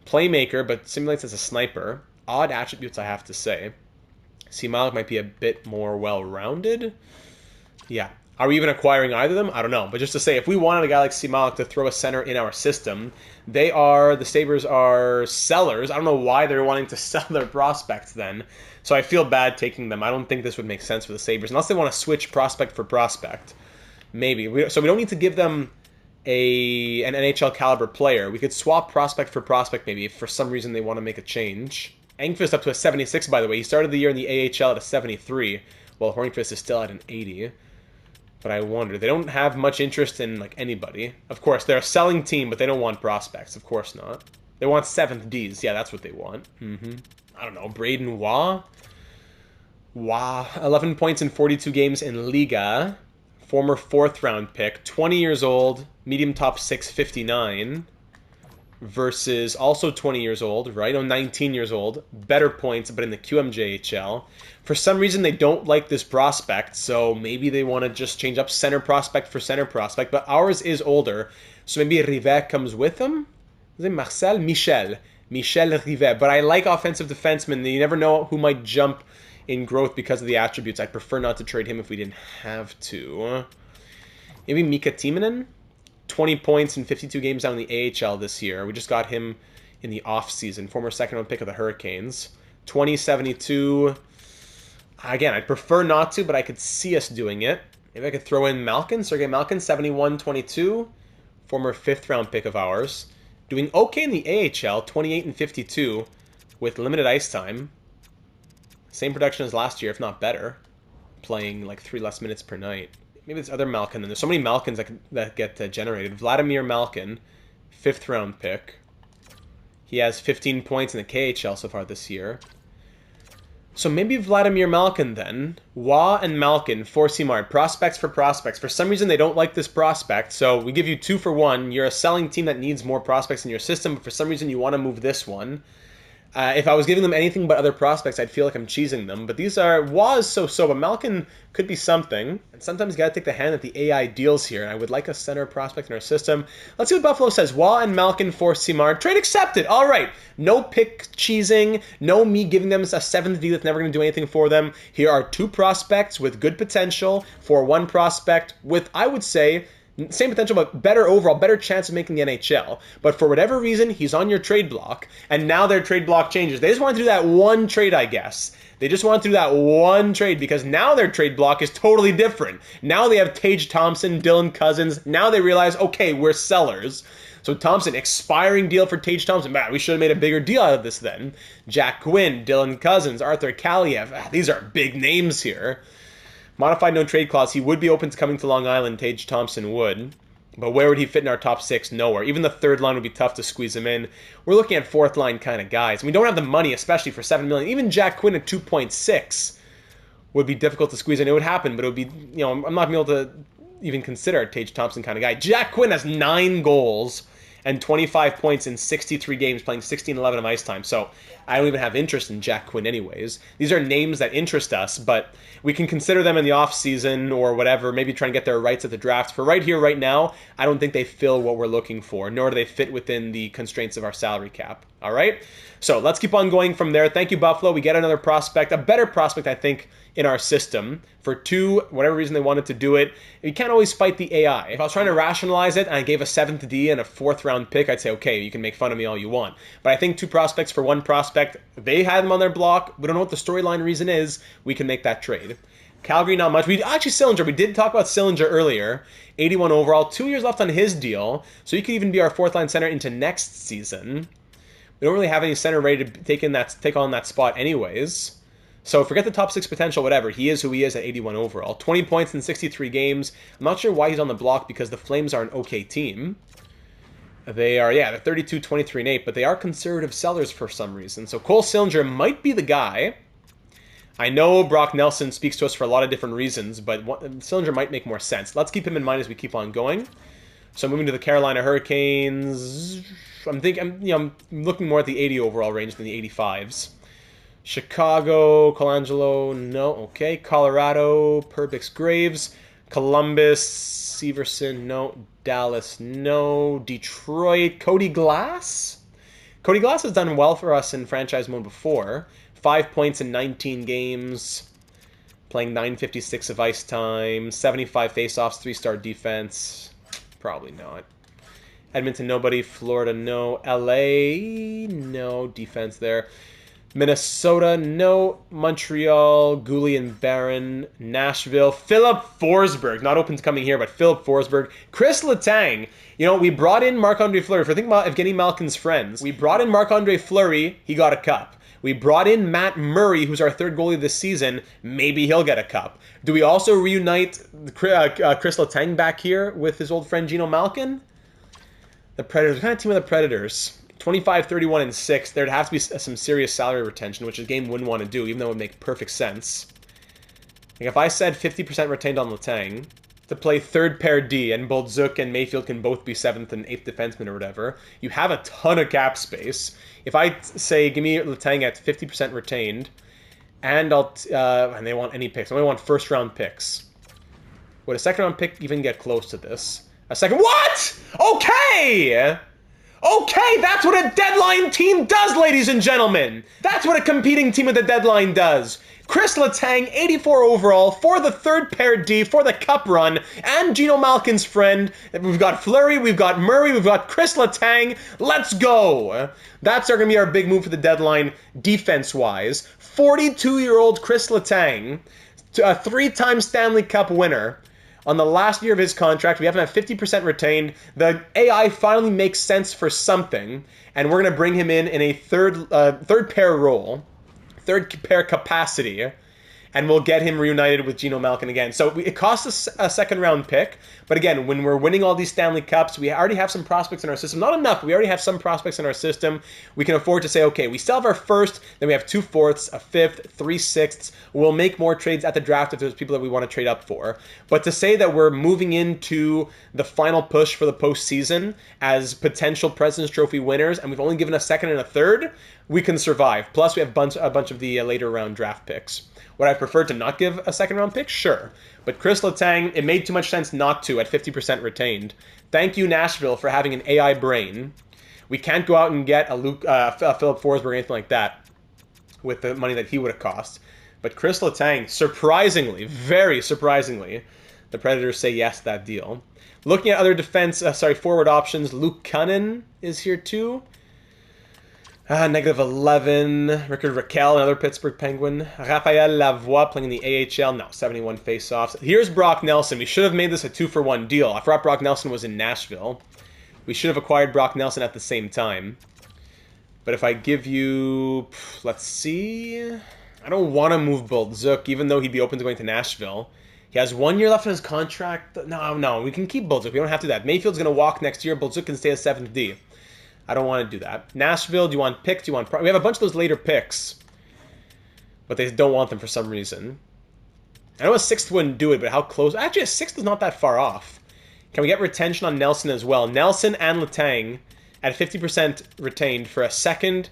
Playmaker, but simulates as a sniper. Odd attributes, I have to say. Simalik might be a bit more well-rounded. Yeah. Are we even acquiring either of them? I don't know. But just to say, if we wanted a guy like Simalik to throw a center in our system, the Sabres are sellers. I don't know why they're wanting to sell their prospects then. So I feel bad taking them. I don't think this would make sense for the Sabres, unless they want to switch prospect for prospect. Maybe. So we don't need to give them an NHL caliber player. We could swap prospect for prospect maybe if for some reason they want to make a change. Engqvist up to a 76, by the way. He started the year in the AHL at a 73, while Hornqvist is still at an 80. But I wonder. They don't have much interest in anybody. Of course, they're a selling team, but they don't want prospects. Of course not. They want 7th Ds. Yeah, that's what they want. I don't know, Braden Waugh? 11 points in 42 games in Liga. Former 4th round pick, 20 years old, medium top 659. Versus also 20 years old, right? 19 years old, better points, but in the QMJHL. For some reason, they don't like this prospect, so maybe they want to just change up center prospect for center prospect, but ours is older, so maybe Rivet comes with him? Is it Marcel? Michel Rivet. But I like offensive defensemen. You never know who might jump in growth because of the attributes. I'd prefer not to trade him if we didn't have to. Maybe Mika Timonen? 20 points in 52 games down in the AHL this year. We just got him in the offseason. Former second-round pick of the Hurricanes. 2072. Again, I'd prefer not to, but I could see us doing it. Maybe I could throw in Malkin, Sergei Malkin, 71-22. Former 5th-round pick of ours. Doing okay in the AHL, 28 and 52 with limited ice time. Same production as last year, if not better. Playing like 3 less minutes per night. Maybe there's other Malkin, and there's so many Malkins that get generated. Vladimir Malkin, 5th round pick. He has 15 points in the KHL so far this year. So maybe Vladimir Malkin then. Waugh and Malkin, 4C prospects for prospects. For some reason, they don't like this prospect, so we give you 2 for 1. You're a selling team that needs more prospects in your system, but for some reason you want to move this one. If I was giving them anything but other prospects, I'd feel like I'm cheesing them. But these are... Waugh is so-so, but Malkin could be something. And sometimes you got to take the hand that the AI deals here. And I would like a center prospect in our system. Let's see what Buffalo says. Waugh and Malkin for Simard. Trade accepted. All right. No pick cheesing. No me giving them a 7th D that's never going to do anything for them. Here are 2 prospects with good potential for 1 prospect with, I would say... same potential, but better overall, better chance of making the NHL. But for whatever reason, he's on your trade block, and now their trade block changes. They just wanted to do that one trade, I guess. They just wanted to do that one trade because now their trade block is totally different. Now they have Tage Thompson, Dylan Cousins. Now they realize, okay, we're sellers. So Thompson, expiring deal for Tage Thompson. Man, we should have made a bigger deal out of this then. Jack Quinn, Dylan Cousins, Arthur Kaliev. These are big names here. Modified no trade clause. He would be open to coming to Long Island. Tage Thompson would. But where would he fit in our top 6? Nowhere. Even the 3rd line would be tough to squeeze him in. We're looking at 4th line kind of guys. We don't have the money, especially for $7 million. Even Jack Quinn at 2.6 would be difficult to squeeze in. It would happen, but it would be, I'm not going to be able to even consider a Tage Thompson kind of guy. Jack Quinn has 9 goals and 25 points in 63 games, playing 16-11 of ice time. So I don't even have interest in Jack Quinn anyways. These are names that interest us, but we can consider them in the offseason or whatever, maybe try and get their rights at the draft. For right here, right now, I don't think they fill what we're looking for, nor do they fit within the constraints of our salary cap. All right? So let's keep on going from there. Thank you, Buffalo. We get another prospect, a better prospect, I think, in our system. For 2, whatever reason they wanted to do it, you can't always fight the AI. If I was trying to rationalize it and I gave a 7th D and a 4th round pick, I'd say, okay, you can make fun of me all you want. But I think 2 prospects for 1 prospect, they had them on their block. We don't know what the storyline reason is. We can make that trade. Calgary, not much. Sillinger, we did talk about Sillinger earlier. 81 overall, 2 years left on his deal. So he could even be our 4th line center into next season. We don't really have any center ready to take on that spot anyways. So forget the top 6 potential, whatever. He is who he is at 81 overall. 20 points in 63 games. I'm not sure why he's on the block because the Flames are an okay team. They are, they're 32, 23, and 8, but they are conservative sellers for some reason. So Cole Sillinger might be the guy. I know Brock Nelson speaks to us for a lot of different reasons, but Sillinger might make more sense. Let's keep him in mind as we keep on going. So moving to the Carolina Hurricanes, I'm looking more at the 80 overall range than the 85s. Chicago, Colangelo, no, okay. Colorado, Perbix Graves. Columbus, Severson, no. Dallas, no. Detroit, Cody Glass. Cody Glass has done well for us in franchise mode before. 5 points in 19 games. Playing 956 of ice time. 75 faceoffs, 3-star defense. Probably not. Edmonton, nobody. Florida, no. LA, no. Defense there. Minnesota, no. Montreal, Gouli and Barron. Nashville, Philip Forsberg. Not open to coming here, but Philip Forsberg. Chris Letang. We brought in Marc-Andre Fleury. If we're thinking about Evgeny Malkin's friends, we brought in Marc-Andre Fleury. He got a cup. We brought in Matt Murray, who's our 3rd goalie this season. Maybe he'll get a cup. Do we also reunite Chris Letang back here with his old friend Geno Malkin? The Predators. What kind of team are the Predators? 25, 31, and 6, there'd have to be some serious salary retention, which the game wouldn't want to do, even though it would make perfect sense. Like if I said 50% retained on Letang to play third pair D, and Boldzuk and Mayfield can both be 7th and 8th defenseman or whatever, you have a ton of cap space. If I say, give me Letang at 50% retained, and and they want any picks. I only want first round picks. Would a second round pick even get close to this? What? Okay! Okay, that's what a deadline team does, ladies and gentlemen! That's what a competing team at the deadline does! Chris Letang, 84 overall, for the third pair D, for the cup run, and Geno Malkin's friend. We've got Fleury, we've got Murray, we've got Chris Letang. Let's go! That's going to be our big move for the deadline, defense-wise. 42-year-old Chris Letang, a 3-time Stanley Cup winner. On the last year of his contract, we have him at 50% retained. The AI finally makes sense for something, and we're going to bring him in a third pair role, third pair capacity, and we'll get him reunited with Geno Malkin again. So it costs us a second round pick, but again, when we're winning all these Stanley Cups, we already have some prospects in our system. Not enough, but we already have some prospects in our system. We can afford to say, okay, we still have our first, then we have 2 fourths, a 5th, 3 sixths. We'll make more trades at the draft if there's people that we want to trade up for. But to say that we're moving into the final push for the postseason as potential President's Trophy winners, and we've only given a second and a third, we can survive. Plus, we have a bunch of the later round draft picks. Would I prefer to not give a second round pick? Sure. But Chris Letang, it made too much sense not to at 50% retained. Thank you, Nashville, for having an AI brain. We can't go out and get a Philip Forsberg or anything like that with the money that he would have cost. But Chris Letang, surprisingly, very surprisingly, the Predators say yes to that deal. Looking at other forward options, Luke Cunnin is here too. Negative 11. Rickard Rakell, another Pittsburgh Penguin. Raphael Lavoie playing in the AHL. No, 71 faceoffs. Here's Brock Nelson. We should have made this a 2-for-1 deal. I forgot Brock Nelson was in Nashville. We should have acquired Brock Nelson at the same time. But if I give you... Let's see... I don't want to move Boldzuk, even though he'd be open to going to Nashville. He has 1 year left on his contract. No, we can keep Boldzuk. We don't have to do that. Mayfield's going to walk next year. Boldzuk can stay as 7th D. I don't want to do that. Nashville, do you want picks? Do you want... We have a bunch of those later picks. But they don't want them for some reason. I know a 6th wouldn't do it, but how close... Actually, a 6th is not that far off. Can we get retention on Nelson as well? Nelson and Letang at 50% retained for a 2nd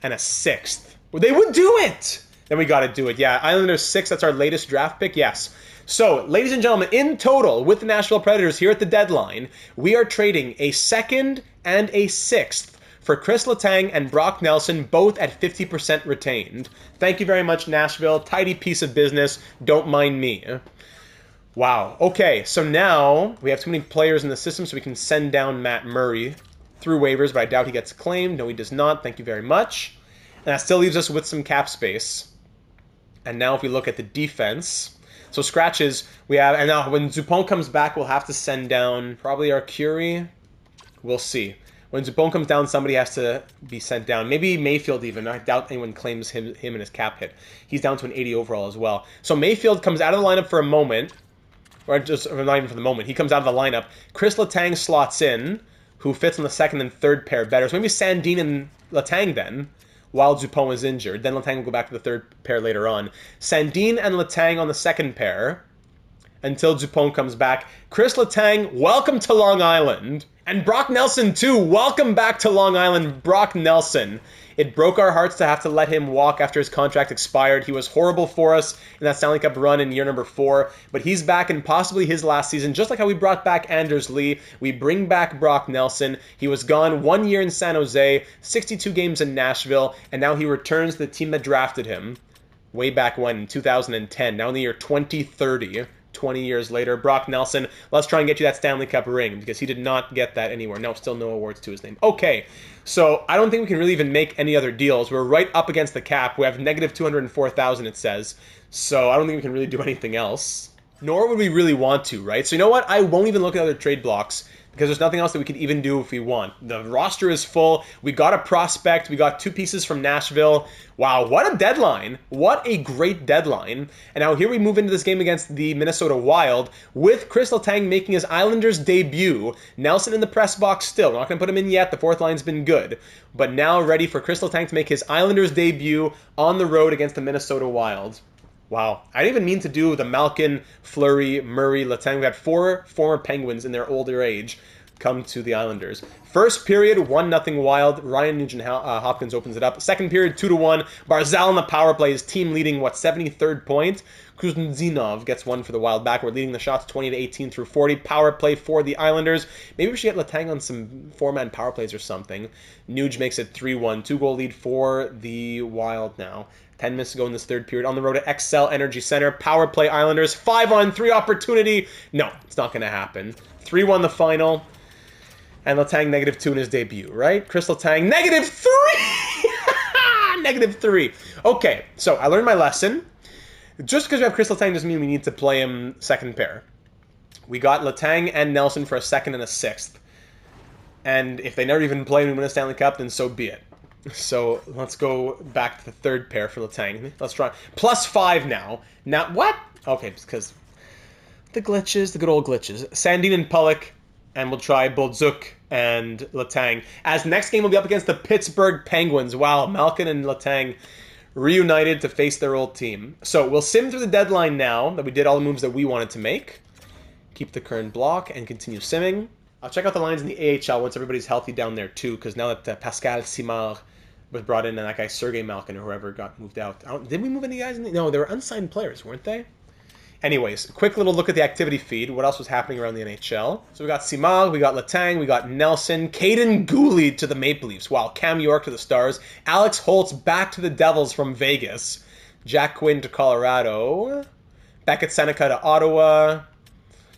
and a 6th. Well, they would do it! Then we got to do it. Yeah, Islanders 6, that's our latest draft pick. Yes. So, ladies and gentlemen, in total, with the Nashville Predators here at the deadline, we are trading a 2nd and a 6th for Chris Letang and Brock Nelson, both at 50% retained. Thank you very much, Nashville. Tidy piece of business. Don't mind me. Wow. Okay, so now we have too many players in the system, so we can send down Matt Murray through waivers, but I doubt he gets claimed. No, he does not. Thank you very much. And that still leaves us with some cap space. And now if we look at the defense... So scratches, we have... And now when Zupon comes back, we'll have to send down probably our Curie. We'll see. When Zupon comes down, somebody has to be sent down. Maybe Mayfield even. I doubt anyone claims him and his cap hit. He's down to an 80 overall as well. So Mayfield comes out of the lineup for a moment. Or not even for the moment. He comes out of the lineup. Chris Letang slots in, who fits on the 2nd and 3rd pair better. So maybe Sandin and Letang then, while Zupon is injured. Then Letang will go back to the 3rd pair later on. Sandin and Letang on the 2nd pair until Zupon comes back. Chris Letang, welcome to Long Island. And Brock Nelson, too. Welcome back to Long Island, Brock Nelson. It broke our hearts to have to let him walk after his contract expired. He was horrible for us in that Stanley Cup run in year number 4. But he's back in possibly his last season. Just like how we brought back Anders Lee, we bring back Brock Nelson. He was gone 1 year in San Jose, 62 games in Nashville, and now he returns to the team that drafted him way back when, in 2010. Now in the year 2030. 20 years later, Brock Nelson, let's try and get you that Stanley Cup ring, because he did not get that anywhere. No, still no awards to his name. Okay, so I don't think we can really even make any other deals. We're right up against the cap. We have negative 204,000, it says. So I don't think we can really do anything else. Nor would we really want to, right? So you know what? I won't even look at other trade blocks because there's nothing else that we could even do if we want. The roster is full. We got a prospect. We got 2 pieces from Nashville. Wow, what a deadline. What a great deadline. And now here we move into this game against the Minnesota Wild with Chris Letang making his Islanders debut. Nelson in the press box still. We're not going to put him in yet. The fourth line's been good. But now ready for Chris Letang to make his Islanders debut on the road against the Minnesota Wild. Wow. I didn't even mean to do the Malkin, Fleury, Murray, Letang. We had 4 former Penguins in their older age come to the Islanders. First period, 1-0 Wild. Ryan Nugent-Hopkins opens it up. Second period, 2-1. Barzal on the power play. His team leading, 73rd point. Kuzninov gets one for the Wild back. We're leading the shots 20-18 through 40. Power play for the Islanders. Maybe we should get Letang on some 4-man power plays or something. Nuge makes it 3-1. 2-goal lead for the Wild now. 10 minutes to go in this third period. On the road at Xcel Energy Center. Power play Islanders. 5-on-3 opportunity. No, it's not going to happen. 3-1 the final. And Letang -2 in his debut, right? Chris Letang, -3! -3. Okay, so I learned my lesson. Just because we have Chris Letang doesn't mean we need to play him second pair. We got Letang and Nelson for a second and a sixth. And if they never even play and we win a Stanley Cup, then so be it. So let's go back to the third pair for Letang. Let's try. +5 now. Now, what? Okay, because the glitches, the good old glitches. Sandin and Pulock. And we'll try Bolduc and Letang. As next game, we'll be up against the Pittsburgh Penguins. Wow, Malkin and Letang reunited to face their old team. So we'll sim through the deadline now that we did all the moves that we wanted to make. Keep the current block and continue simming. I'll check out the lines in the AHL once everybody's healthy down there too, because now that Pascal Simard was brought in and that guy Sergei Malkin or whoever got moved out. Did we move any guys? No, they were unsigned players, weren't they? Anyways, quick little look at the activity feed. What else was happening around the NHL? So we got Simard, we got Letang, we got Nelson, Caden Gooley to the Maple Leafs. Wow, Cam York to the Stars. Alex Holtz back to the Devils from Vegas. Jack Quinn to Colorado. Beckett Seneca to Ottawa.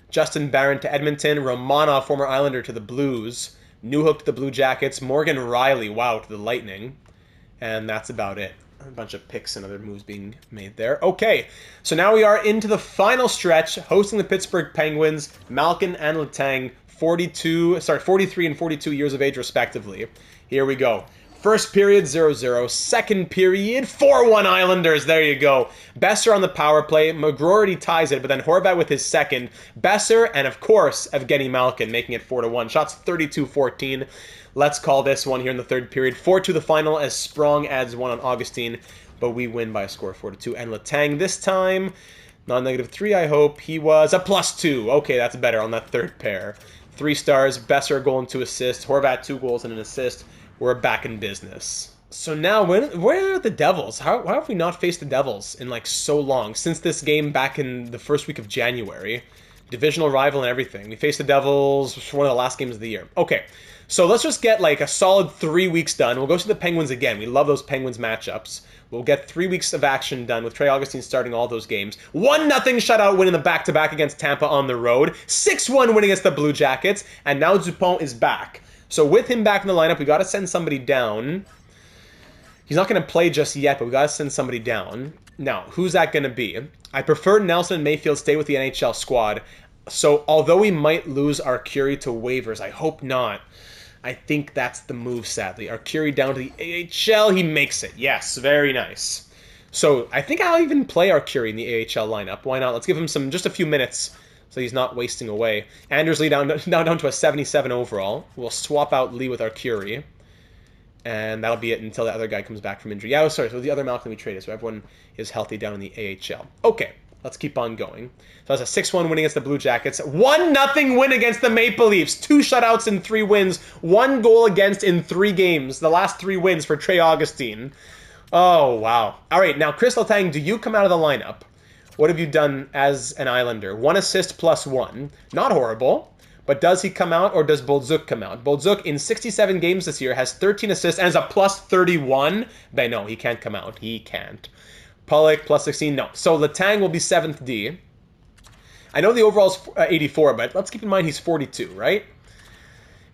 Justin Barron to Edmonton. Romanov, former Islander, to the Blues. Newhook to the Blue Jackets. Morgan Riley, wow, to the Lightning. And that's about it. A bunch of picks and other moves being made there. Okay, so now we are into the final stretch, hosting the Pittsburgh Penguins. Malkin and Letang, 43 and 42 years of age respectively. Here we go. First period, 0-0. Second period, 4-1 Islanders. There you go. Besser on the power play. McGroarty ties it, but then Horvat with his second. Besser and, of course, Evgeny Malkin making it 4-1. Shots 32-14. Let's call this one here in the third period. 4-2 the final as Sprong adds one on Augustine, but we win by a score of 4-2. And Letang this time, non-3, I hope. He was a +2. Okay, that's better on that third pair. 3 stars. Besser, a goal and 2 assists. Horvat, 2 goals and an assist. We're back in business. So now, where are the Devils? How have we not faced the Devils in like so long? Since this game back in the first week of January. Divisional rival and everything. We faced the Devils for one of the last games of the year. Okay, so let's just get like a solid 3 weeks done. We'll go to the Penguins again. We love those Penguins matchups. We'll get 3 weeks of action done with Trey Augustine starting all those games. 1-0 shutout win in the back-to-back against Tampa on the road. 6-1 win against the Blue Jackets. And now Dupont is back. So with him back in the lineup, we got to send somebody down. He's not going to play just yet, but we got to send somebody down. Now, who's that going to be? I prefer Nelson and Mayfield stay with the NHL squad. So although we might lose Arcuri to waivers, I hope not. I think that's the move, sadly. Arcuri down to the AHL, he makes it. Yes, very nice. So I think I'll even play Arcuri in the AHL lineup. Why not? Let's give him just a few minutes so he's not wasting away. Anders Lee now down to a 77 overall. We'll swap out Lee with Arcuri. And that'll be it until the other guy comes back from injury. Yeah, sorry, so the other Malcolm we traded, so everyone is healthy down in the AHL. Okay, let's keep on going. So that's a 6-1 win against the Blue Jackets. 1-0 win against the Maple Leafs. 2 shutouts in 3 wins. 1 goal against in 3 games. The last 3 wins for Trey Augustine. Oh, wow. All right, now, Chris Letang, do you come out of the lineup? What have you done as an Islander? 1 assist plus 1. Not horrible. But does he come out or does Bolduc come out? Bolduc in 67 games this year has 13 assists and is a +31. But no, he can't come out. He can't. Pulock +16. No. So Letang will be 7th D. I know the overall's 84, but let's keep in mind he's 42, right?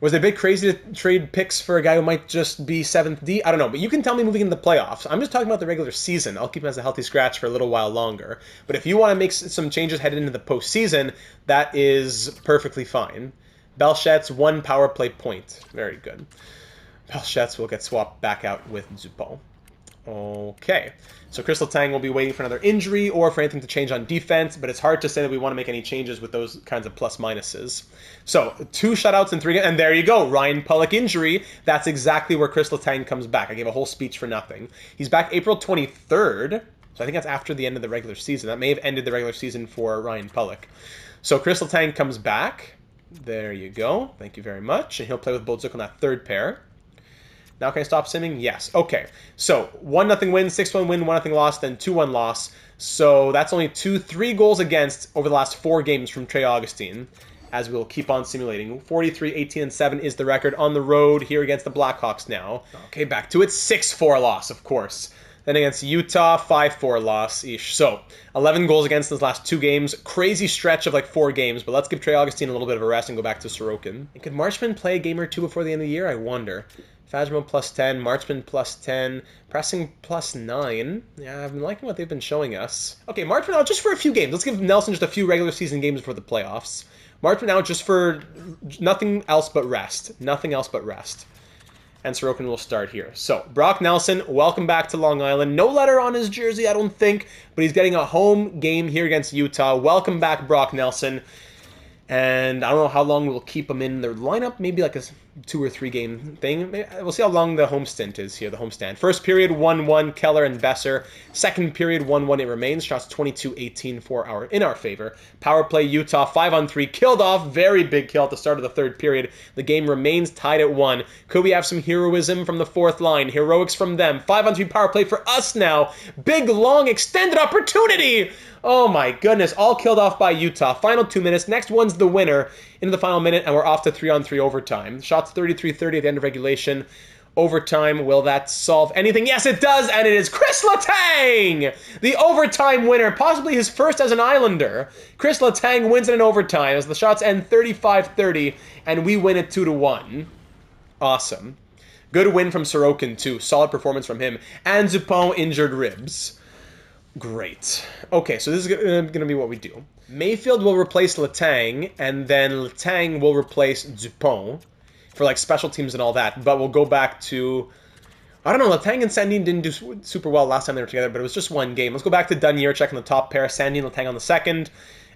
Was it a bit crazy to trade picks for a guy who might just be 7th D? I don't know, but you can tell me moving into the playoffs. I'm just talking about the regular season. I'll keep him as a healthy scratch for a little while longer. But if you want to make some changes headed into the postseason, that is perfectly fine. Belchet's 1 power play point. Very good. Belchet's will get swapped back out with Dupont. Okay, so Chris Letang will be waiting for another injury or for anything to change on defense, but it's hard to say that we want to make any changes with those kinds of plus-minuses. So, 2 shutouts in 3 games, and there you go, Ryan Pulock injury. That's exactly where Chris Letang comes back. I gave a whole speech for nothing. He's back April 23rd, so I think that's after the end of the regular season. That may have ended the regular season for Ryan Pulock. So Chris Letang comes back. There you go. Thank you very much. And he'll play with Bolduc on that 3rd pair. Now can I stop simming? Yes. Okay. So 1-0 win, 6-1 win, 1-0 loss, then 2-1 loss. So that's only 3 goals against over the last 4 games from Trey Augustine, as we'll keep on simulating. 43, 18, and 7 is the record on the road here against the Blackhawks now. Okay, back to it. 6-4 loss, of course. Then against Utah, 5-4 loss-ish. So 11 goals against those last 2 games. Crazy stretch of like 4 games, but let's give Trey Augustine a little bit of a rest and go back to Sorokin. And could Marchman play a game or 2 before the end of the year? I wonder. Fajmo plus 10, Marchman plus 10, Pressing plus 9. Yeah, I've been liking what they've been showing us. Okay, Marchman out just for a few games. Let's give Nelson just a few regular season games before the playoffs. Marchman out just for nothing else but rest. Nothing else but rest. And Sorokin will start here. So, Brock Nelson, welcome back to Long Island. No letter on his jersey, I don't think, but he's getting a home game here against Utah. Welcome back, Brock Nelson. And I don't know how long we'll keep him in their lineup. Maybe like a 2 or 3 game thing. We'll see how long the home stint is here, the homestand. First period, 1-1, Keller and Besser. Second period, 1-1, it remains. Shots 22-18 in our favor. Power play, Utah, 5-on-3. Killed off, very big kill at the start of the 3rd period. The game remains tied at 1. Could we have some heroism from the 4th line? Heroics from them. 5-on-3 power play for us now. Big, long, extended opportunity! Oh my goodness, all killed off by Utah. Final 2 minutes. Next one's the winner into the final minute, and we're off to 3-on-3 overtime. Shots 33-30 at the end of regulation. Overtime, will that solve anything? Yes, it does, and it is Chris Letang! The overtime winner, possibly his first as an Islander. Chris Letang wins it in overtime as the shots end 35-30, and we win it 2-1. Awesome. Good win from Sorokin, too. Solid performance from him. And Dupont injured ribs. Great. Okay, so this is going to be what we do. Mayfield will replace Letang, and then Letang will replace Dupont for like special teams and all that. But we'll go back to, I don't know, Letang and Sandin didn't do super well last time they were together, but it was just 1 game. Let's go back to Dunierchek on the top pair, Sandin Letang on the 2nd,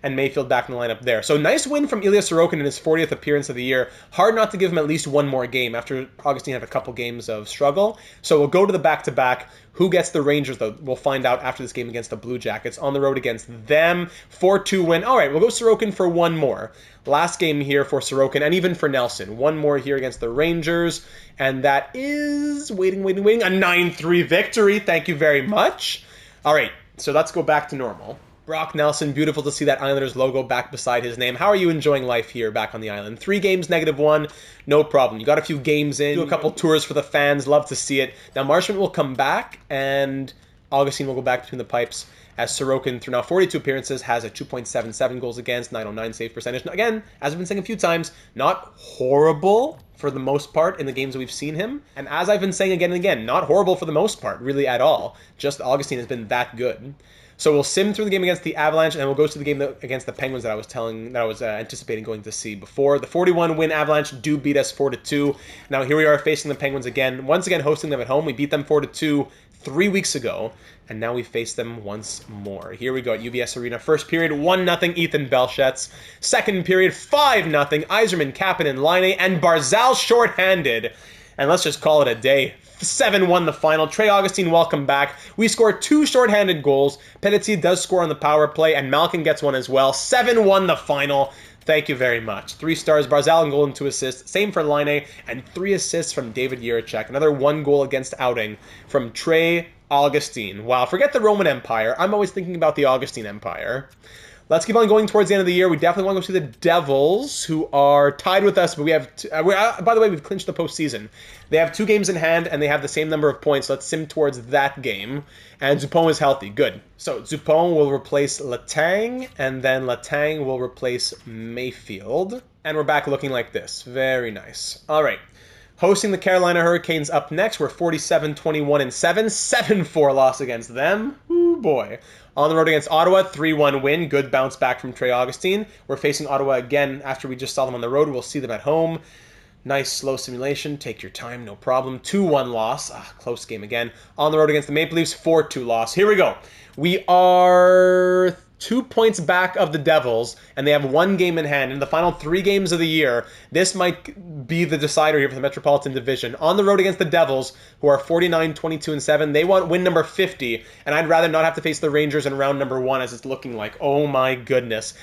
and Mayfield back in the lineup there. So nice win from Ilya Sorokin in his 40th appearance of the year. Hard not to give him at least 1 more game after Augustine had a couple games of struggle. So we'll go to the back-to-back. Who gets the Rangers, though? We'll find out after this game against the Blue Jackets. On the road against them. 4-2 win. All right, we'll go Sorokin for 1 more. Last game here for Sorokin, and even for Nelson. 1 more here against the Rangers. And that is, waiting, a 9-3 victory. Thank you very much. All right, so let's go back to normal. Brock Nelson, beautiful to see that Islanders logo back beside his name. How are you enjoying life here back on the island? 3 games, -1, no problem. You got a few games in, do a couple tours for the fans, love to see it. Now Marchment will come back, and Augustine will go back between the pipes as Sorokin, through now 42 appearances, has a 2.77 goals against, 909 save percentage. Now, again, as I've been saying a few times, not horrible for the most part in the games that we've seen him. And as I've been saying again and again, not horrible for the most part, really at all. Just Augustine has been that good. So we'll sim through the game against the Avalanche, and then we'll go to the game against the Penguins that I was anticipating going to see before. The 41 win Avalanche do beat us 4-2. Now here we are facing the Penguins again. Once again hosting them at home. We beat them 4-2 3 weeks ago, and now we face them once more. Here we go at UBS Arena. First period 1-0 Ethan Belchet's. Second period 5-0 Yzerman, Kapanen, Laine, and Barzal shorthanded. And let's just call it a day. 7-1 the final. Trey Augustine, welcome back. We score 2 shorthanded goals. Pelletier does score on the power play, and Malkin gets one as well. 7-1 the final. Thank you very much. 3 stars, Barzal and goal and 2 assists. Same for Laine, and 3 assists from David Jiricek. Another 1 goal against outing from Trey Augustine. Wow, forget the Roman Empire. I'm always thinking about the Augustine Empire. Let's keep on going towards the end of the year. We definitely want to go see the Devils, who are tied with us, but we have... by the way, we've clinched the postseason. They have 2 games in hand, and they have the same number of points. Let's sim towards that game. And Dupont is healthy. Good. So Dupont will replace Letang, and then Letang will replace Mayfield. And we're back looking like this. Very nice. All right. Hosting the Carolina Hurricanes up next. We're 47-21-7. 7-4 loss against them. Woo. Ooh, boy. On the road against Ottawa, 3-1 win. Good bounce back from Trey Augustine. We're facing Ottawa again after we just saw them on the road. We'll see them at home. Nice slow simulation. Take your time, no problem. 2-1 loss. Close game again. On the road against the Maple Leafs, 4-2 loss. Here we go. We are 2 points back of the Devils, and they have 1 game in hand. In the final 3 games of the year, this might be the decider here for the Metropolitan Division. On the road against the Devils, who are 49, 22, and 7, they want win number 50, and I'd rather not have to face the Rangers in round number 1 as it's looking like. Oh my goodness.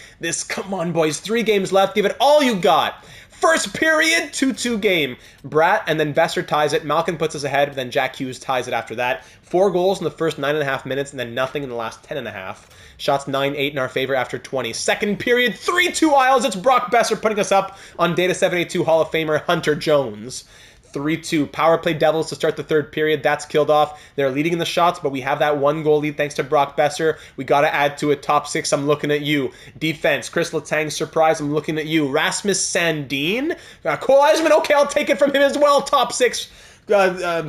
Come on, boys, 3 games left. Give it all you got. First period, 2-2 game. Bratt and then Besser ties it. Malkin puts us ahead, but then Jack Hughes ties it after that. 4 goals in the first 9.5 minutes, and then nothing in the last 10.5. Shots 9-8 in our favor after 20. Second period, 3-2 Isles. It's Brock Besser putting us up on Data 782 Hall of Famer Hunter Jones. 3-2. Power play Devils to start the third period. That's killed off. They're leading in the shots, but we have that 1 goal lead thanks to Brock Besser. We got to add to it. Top 6, I'm looking at you. Defense, Chris Letang, surprise, I'm looking at you. Rasmus Sandin. Cole Eiserman, okay, I'll take it from him as well. Top 6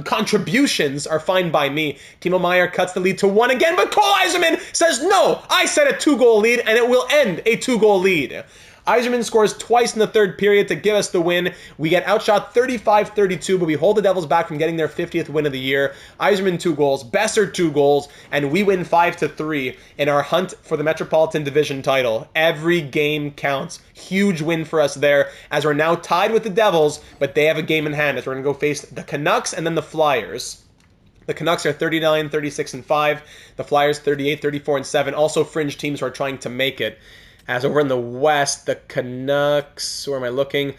contributions are fine by me. Timo Meier cuts the lead to 1 again, but Cole Eiserman says, no, I set a 2-goal lead, and it will end a 2-goal lead. Eiserman scores twice in the third period to give us the win. We get outshot 35-32, but we hold the Devils back from getting their 50th win of the year. Eiserman 2 goals, Besser 2 goals, and we win 5-3 in our hunt for the Metropolitan Division title. Every game counts. Huge win for us there, as we're now tied with the Devils, but they have a game in hand as we're going to go face the Canucks and then the Flyers. The Canucks are 39, 36, and 5. The Flyers 38, 34, and 7. Also fringe teams who are trying to make it. As over in the West, the Canucks, where am I looking?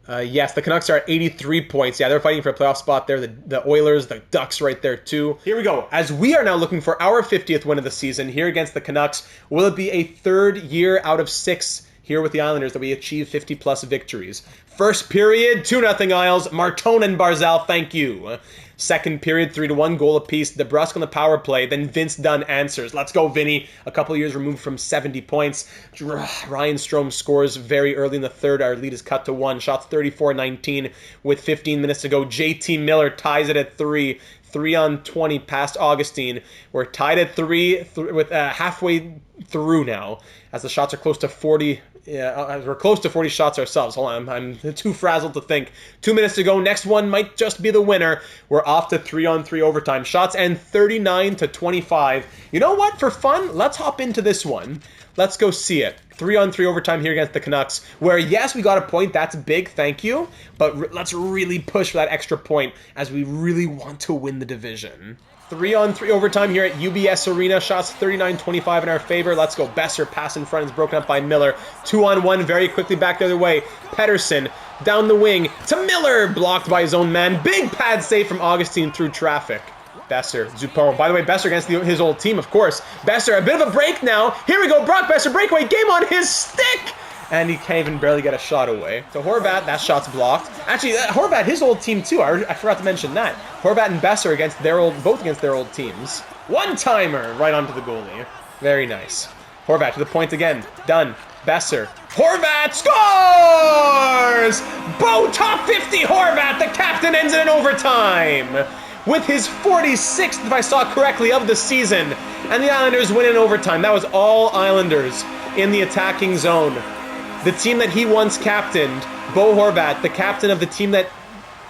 Yes, the Canucks are at 83 points. Yeah, they're fighting for a playoff spot there. The Oilers, the Ducks right there too. Here we go. As we are now looking for our 50th win of the season here against the Canucks, will it be a 3rd year out of 6 here with the Islanders that we achieve 50-plus victories? First period, 2-0 Isles. Martone and Barzal, thank you. Second period, 3-1, goal apiece. DeBrusque on the power play. Then Vince Dunn answers. Let's go, Vinny. A couple years removed from 70 points. Ryan Strome scores very early in the third. Our lead is cut to 1. Shots 34-19 with 15 minutes to go. JT Miller ties it at 3. 3-on-20 past Augustine. We're tied at 3 with halfway through now, as the shots are close to 40. Yeah, we're close to 40 shots ourselves. Hold on, I'm too frazzled to think. 2 minutes to go. Next one might just be the winner. We're off to 3-on-3 overtime. Shots end 39-25. You know what? For fun, let's hop into this one. Let's go see it. 3-on-3 overtime here against the Canucks, where, yes, we got a point. That's big, thank you. But let's really push for that extra point, as we really want to win the division. 3-on-3 overtime here at UBS Arena. Shots 39-25 in our favor. Let's go. Besser pass in front is broken up by Miller. 2-on-1 very quickly back the other way. Pettersson down the wing to Miller. Blocked by his own man. Big pad save from Augustine through traffic. Besser, Zupon. By the way, Besser against his old team, of course. Besser, a bit of a break now. Here we go. Brock Besser, breakaway. Game on his stick. And he can't even barely get a shot away. So Horvat, that shot's blocked. Actually, Horvat, his old team too. I forgot to mention that. Horvat and Besser both against their old teams. One-timer right onto the goalie. Very nice. Horvat to the point again. Done. Besser. Horvat scores! Bo top 50 Horvat. The captain ends it in overtime with his 46th, if I saw correctly, of the season. And the Islanders win in overtime. That was all Islanders in the attacking zone. The team that he once captained, Bo Horvat, the captain of the team that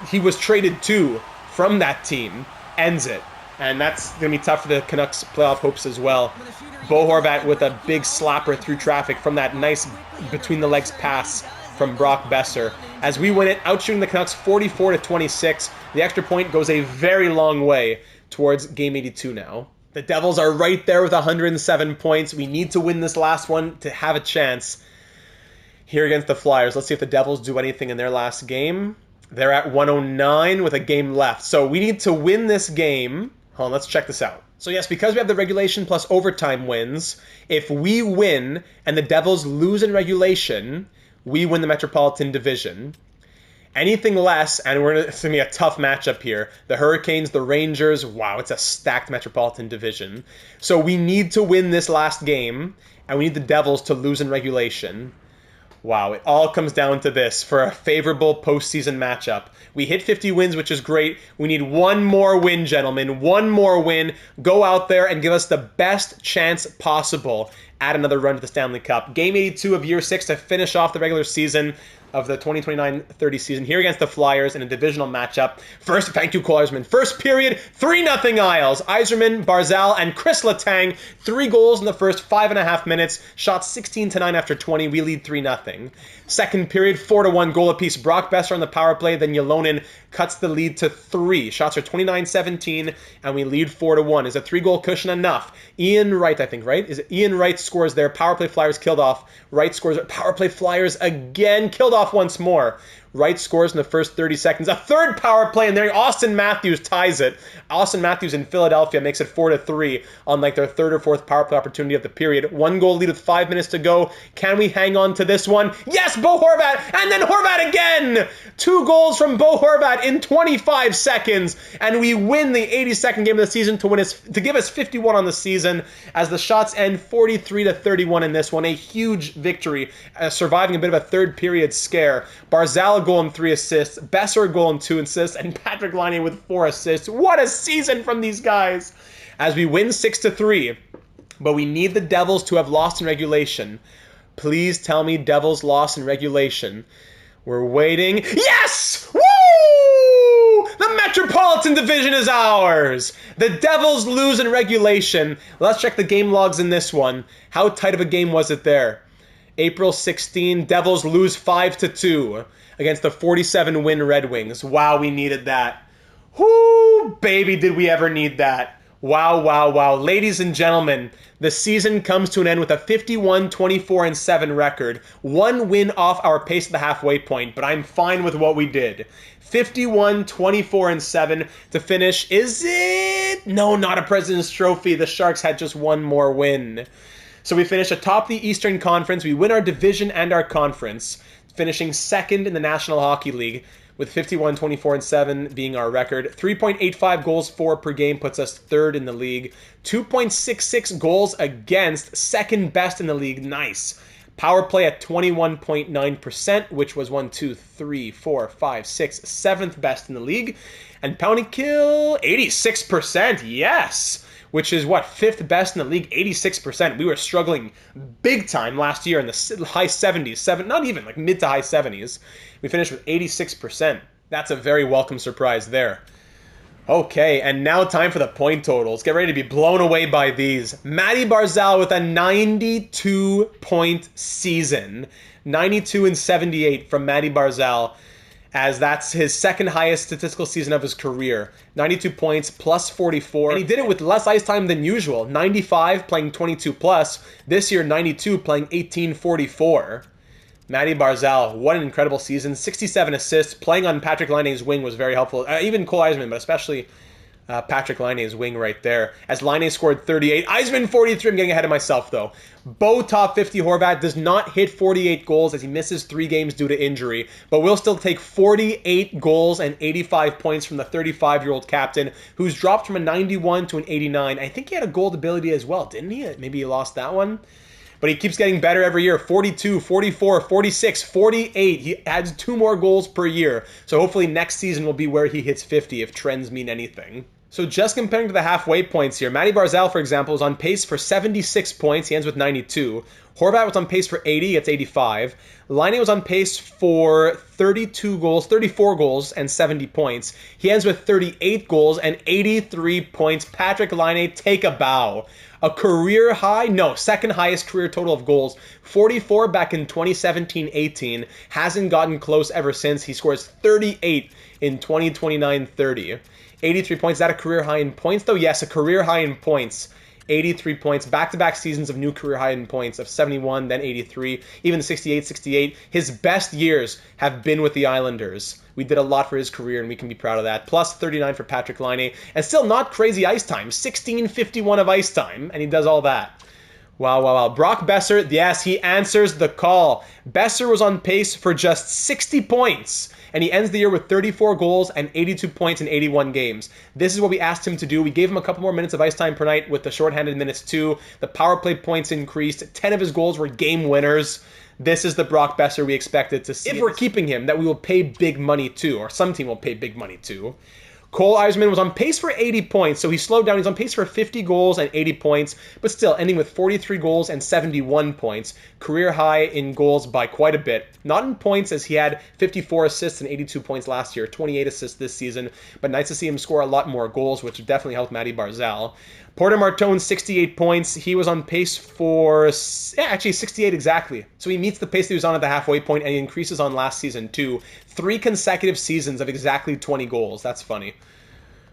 he was traded to from that team, ends it. And that's going to be tough for the Canucks' playoff hopes as well. Bo Horvat with a big slapper through traffic from that nice between-the-legs pass from Brock Besser. As we win it, outshooting the Canucks 44-26. The extra point goes a very long way towards Game 82 now. The Devils are right there with 107 points. We need to win this last one to have a chance here against the Flyers. Let's see if the Devils do anything in their last game. They're at 109 with a game left. So we need to win this game. Hold on, let's check this out. So yes, because we have the regulation plus overtime wins, if we win and the Devils lose in regulation, we win the Metropolitan Division. Anything less, and it's going to be a tough matchup here. The Hurricanes, the Rangers, wow, it's a stacked Metropolitan Division. So we need to win this last game, and we need the Devils to lose in regulation. Wow, it all comes down to this for a favorable postseason matchup. We hit 50 wins, which is great. We need one more win, gentlemen. One more win. Go out there and give us the best chance possible at another run to the Stanley Cup. Game 82 of Year 6 to finish off the regular season of the 2029-30 season here against the Flyers in a divisional matchup. First, thank you, Cole Yzerman. First period, 3-0 Isles. Yzerman, Barzal, and Chris Letang. 3 goals in the first 5.5 minutes. Shots 16-9 after 20. We lead 3-0. Second period, 4-1 goal apiece. Brock Besser on the power play. Then Ylonen cuts the lead to 3. Shots are 29-17, and we lead 4-1. Is a 3-goal cushion enough? Ian Wright, I think, right? Is it Ian Wright scores there? Power play Flyers killed off. Wright scores. Power play Flyers again killed off once more. Wright scores in the first 30 seconds. A third power play, and there Austin Matthews ties it. Austin Matthews in Philadelphia makes it 4-3 on like their third or fourth power play opportunity of the period. 1-goal lead with 5 minutes to go. Can we hang on to this one? Yes, Bo Horvat, and then Horvat again! 2 goals from Bo Horvat in 25 seconds, and we win the 82nd game of the season to give us 51 on the season as the shots end 43-31 in this one. A huge victory, surviving a bit of a third period scare. Barzal a goal and 3 assists, Besser a goal and 2 assists, and Patrick Laine with 4 assists. What a season from these guys! As we win 6-3, but we need the Devils to have lost in regulation. Please tell me Devils lost in regulation. We're waiting. Yes! Woo! The Metropolitan Division is ours! The Devils lose in regulation. Let's check the game logs in this one. How tight of a game was it there? April 16, Devils lose 5-2 against the 47-win Red Wings. Wow, we needed that. Whoo, baby, did we ever need that. Wow, wow, wow. Ladies and gentlemen, the season comes to an end with a 51-24-7 record. 1 win off our pace at the halfway point, but I'm fine with what we did. 51-24-7 to finish. Is it? No, not a President's Trophy. The Sharks had just 1 more win. So we finish atop the Eastern Conference. We win our division and our conference, finishing second in the National Hockey League with 51-24-7 being our record. 3.85 goals for per game puts us third in the league. 2.66 goals against, second best in the league. Nice. Power play at 21.9%, which was 7th best in the league. And pounding kill, 86%. Yes. Which is what, 5th best in the league, 86%. We were struggling big time last year in the high 70s, not even, like mid to high 70s. We finished with 86%. That's a very welcome surprise there. Okay, and now time for the point totals. Get ready to be blown away by these. Matty Barzal with a 92-point season. 92-78 from Matty Barzal, as that's his second highest statistical season of his career. 92 points, plus 44. And he did it with less ice time than usual. 95 playing 22 plus. This year, 92 playing 18-44. Matty Barzal, what an incredible season. 67 assists. Playing on Patrick Laine's wing was very helpful. Even Cole Yzerman, but especially Patrick Laine's wing right there. As Laine scored 38. Yzerman 43. I'm getting ahead of myself, though. Bo top 50 Horvat does not hit 48 goals as he misses 3 games due to injury, but will still take 48 goals and 85 points from the 35-year-old captain, who's dropped from a 91 to an 89. I think he had a gold ability as well, didn't he? Maybe he lost that one. But he keeps getting better every year. 42, 44, 46, 48. He adds 2 more goals per year. So hopefully next season will be where he hits 50 if trends mean anything. So just comparing to the halfway points here, Matty Barzal, for example, is on pace for 76 points. He ends with 92. Horvat was on pace for 80. Gets 85. Laine was on pace for 34 goals and 70 points. He ends with 38 goals and 83 points. Patrick Laine, take a bow. A career high? No, second highest career total of goals. 44 back in 2017-18. Hasn't gotten close ever since. He scores 38 in 2029-30. 83 points. Is that a career high in points, though? Yes, a career high in points. 83 points. Back-to-back seasons of new career high in points of 71, then 83, even 68. His best years have been with the Islanders. We did a lot for his career, and we can be proud of that. Plus 39 for Patrick Laine. And still not crazy ice time. 16:51 of ice time, and he does all that. Wow, wow, wow. Brock Boeser, yes, he answers the call. Boeser was on pace for just 60 points, and he ends the year with 34 goals and 82 points in 81 games. This is what we asked him to do. We gave him a couple more minutes of ice time per night with the shorthanded minutes too. The power play points increased. 10 of his goals were game winners. This is the Brock Boeser we expected to see. If we're keeping him, that we will pay big money to, or some team will pay big money to. Cole Eiserman was on pace for 80 points, so he slowed down. He's on pace for 50 goals and 80 points, but still ending with 43 goals and 71 points. Career high in goals by quite a bit. Not in points, as he had 54 assists and 82 points last year, 28 assists this season, but nice to see him score a lot more goals, which definitely helped Matty Barzal. Porter Martone, 68 points. He was on pace for, actually 68 exactly. So he meets the pace that he was on at the halfway point, and he increases on last season too. 3 consecutive seasons of exactly 20 goals. That's funny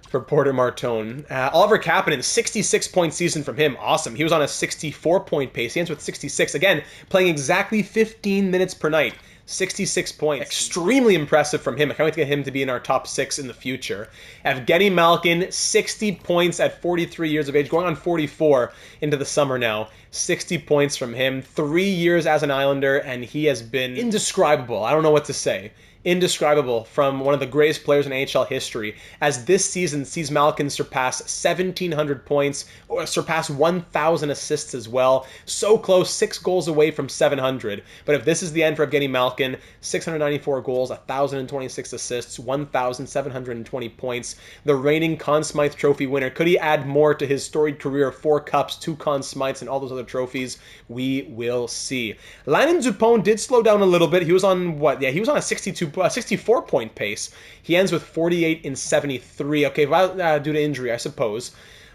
for Porter Martone. Oliver Kapanen, 66-point season from him. Awesome. He was on a 64-point pace. He ends with 66. Again, playing exactly 15 minutes per night. 66 points. Extremely impressive from him. I can't wait to get him to be in our top 6 in the future. Evgeny Malkin, 60 points at 43 years of age, going on 44 into the summer now. 60 points from him. 3 years as an Islander, and he has been indescribable. I don't know what to say. Indescribable from one of the greatest players in NHL history, as this season sees Malkin surpass 1,700 points, or surpass 1,000 assists as well. So close, 6 goals away from 700. But if this is the end for Evgeny Malkin, 694 goals, 1,026 assists, 1,720 points, the reigning Conn Smythe Trophy winner. Could he add more to his storied career of 4 cups, 2 Conn Smythes, and all those other trophies? We will see. Lannon Dupont did slow down a little bit. He was on what? Yeah, he was on a 64-point pace. He ends with 48 in 73. Okay, well, due to injury, I suppose.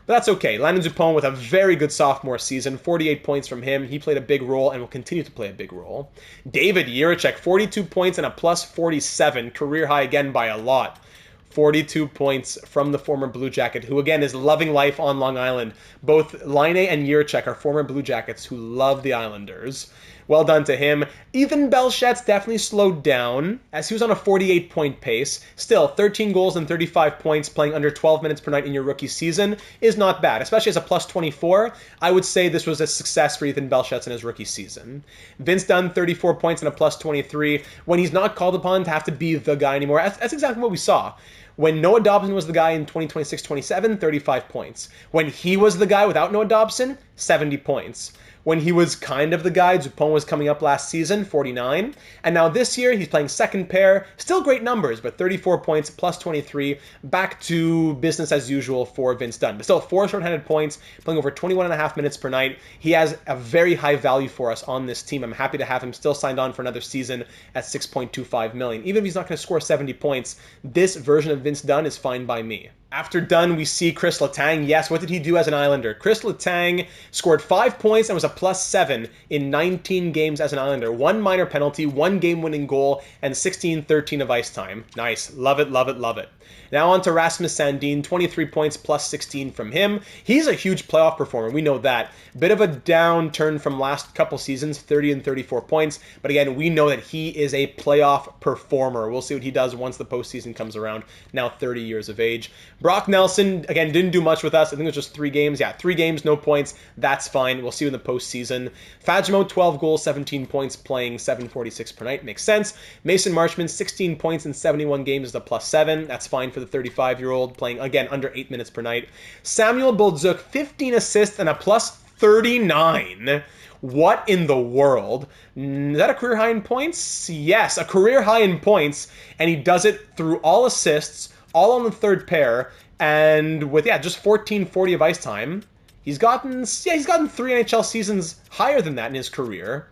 But that's okay. Lannon Dupont with a very good sophomore season. 48 points from him. He played a big role and will continue to play a big role. David Jiricek, 42 points and a plus 47. Career high again by a lot. 42 points from the former Blue Jacket, who again is loving life on Long Island. Both Laine and Jiricek are former Blue Jackets who love the Islanders. Well done to him. Ethan Belchet's definitely slowed down, as he was on a 48-point pace. Still, 13 goals and 35 points playing under 12 minutes per night in your rookie season is not bad. Especially as a plus 24, I would say this was a success for Ethan Belchet in his rookie season. Vince Dunn, 34 points and a plus 23. When he's not called upon to have to be the guy anymore, that's exactly what we saw. When Noah Dobson was the guy in 2026-27, 35 points. When he was the guy without Noah Dobson, 70 points. When he was kind of the guy, Dupont was coming up last season, 49. And now this year, he's playing second pair. Still great numbers, but 34 points, plus 23. Back to business as usual for Vince Dunn. But still, 4 shorthanded points, playing over 21.5 minutes per night. He has a very high value for us on this team. I'm happy to have him still signed on for another season at $6.25 million. Even if he's not going to score 70 points, this version of Vince Dunn is fine by me. After Dunn, we see Chris Letang. Yes, what did he do as an Islander? Chris Letang scored 5 points and was a plus 7 in 19 games as an Islander. 1 minor penalty, 1 game-winning goal, and 16-13 of ice time. Nice. Love it, love it, love it. Now on to Rasmus Sandin, 23 points plus 16 from him. He's a huge playoff performer, we know that. Bit of a downturn from last couple seasons, 30 and 34 points. But again, we know that he is a playoff performer. We'll see what he does once the postseason comes around, now 30 years of age. Brock Nelson, again, didn't do much with us. I think it was just 3 games. Yeah, 3 games, no points. That's fine. We'll see you in the postseason. Fajimo, 12 goals, 17 points, playing 7.46 per night. Makes sense. Mason Marchman, 16 points in 71 games is a plus 7. That's fine for the 35-year-old, playing, again, under 8 minutes per night. Samuel Bolduc, 15 assists and a plus 39. What in the world? Is that a career high in points? Yes, a career high in points, and he does it through all assists, all on the third pair, and with, just 14.40 of ice time. He's gotten 3 NHL seasons higher than that in his career.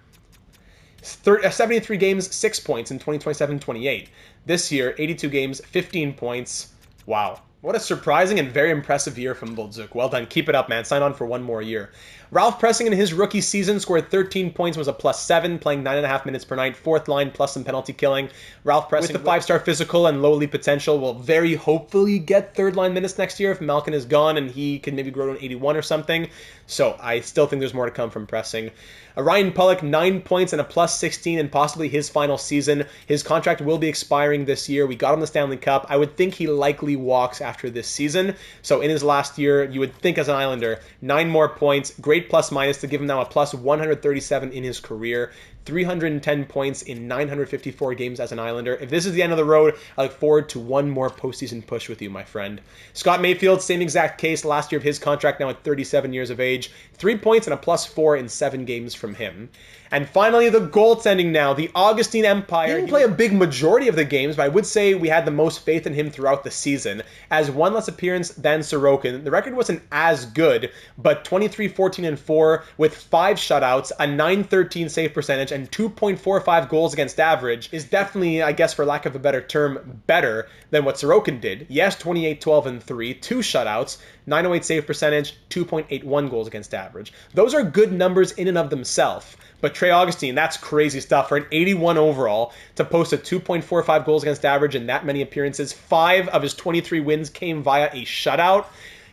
73 games, 6 points in 2027-28. This year, 82 games, 15 points. Wow. What a surprising and very impressive year from Bolduc. Well done. Keep it up, man. Sign on for 1 more year. Ralph Pressing in his rookie season scored 13 points, was a plus 7, playing 9.5 minutes per night, 4th line plus some penalty killing. Ralph Pressing, with the 5-star physical and low lead potential, will very hopefully get 3rd line minutes next year if Malkin is gone and he can maybe grow to an 81 or something. So I still think there's more to come from Pressing. Ryan Pulock, 9 points and a plus 16 and possibly his final season. His contract will be expiring this year. We got him the Stanley Cup. I would think he likely walks after this season. So in his last year, you would think as an Islander, 9 more points, great plus minus to give him now a plus 137 in his career. 310 points in 954 games as an Islander. If this is the end of the road, I look forward to one more postseason push with you, my friend. Scott Mayfield, same exact case. Last year of his contract, now at 37 years of age. 3 points and a plus 4 in 7 games from him. And finally, the goaltending now. The Augustine Empire. He didn't play a big majority of the games, but I would say we had the most faith in him throughout the season. As one less appearance than Sorokin. The record wasn't as good, but 23, 14, and 4 with 5 shutouts, a .913 save percentage, and 2.45 goals against average is definitely, I guess for lack of a better term, better than what Sorokin did. Yes, 28, 12, and 3, 2 shutouts, .908 save percentage, 2.81 goals against average. Those are good numbers in and of themselves. But Trey Augustine, that's crazy stuff. For an 81 overall, to post a 2.45 goals against average in that many appearances, 5 of his 23 wins came via a shutout.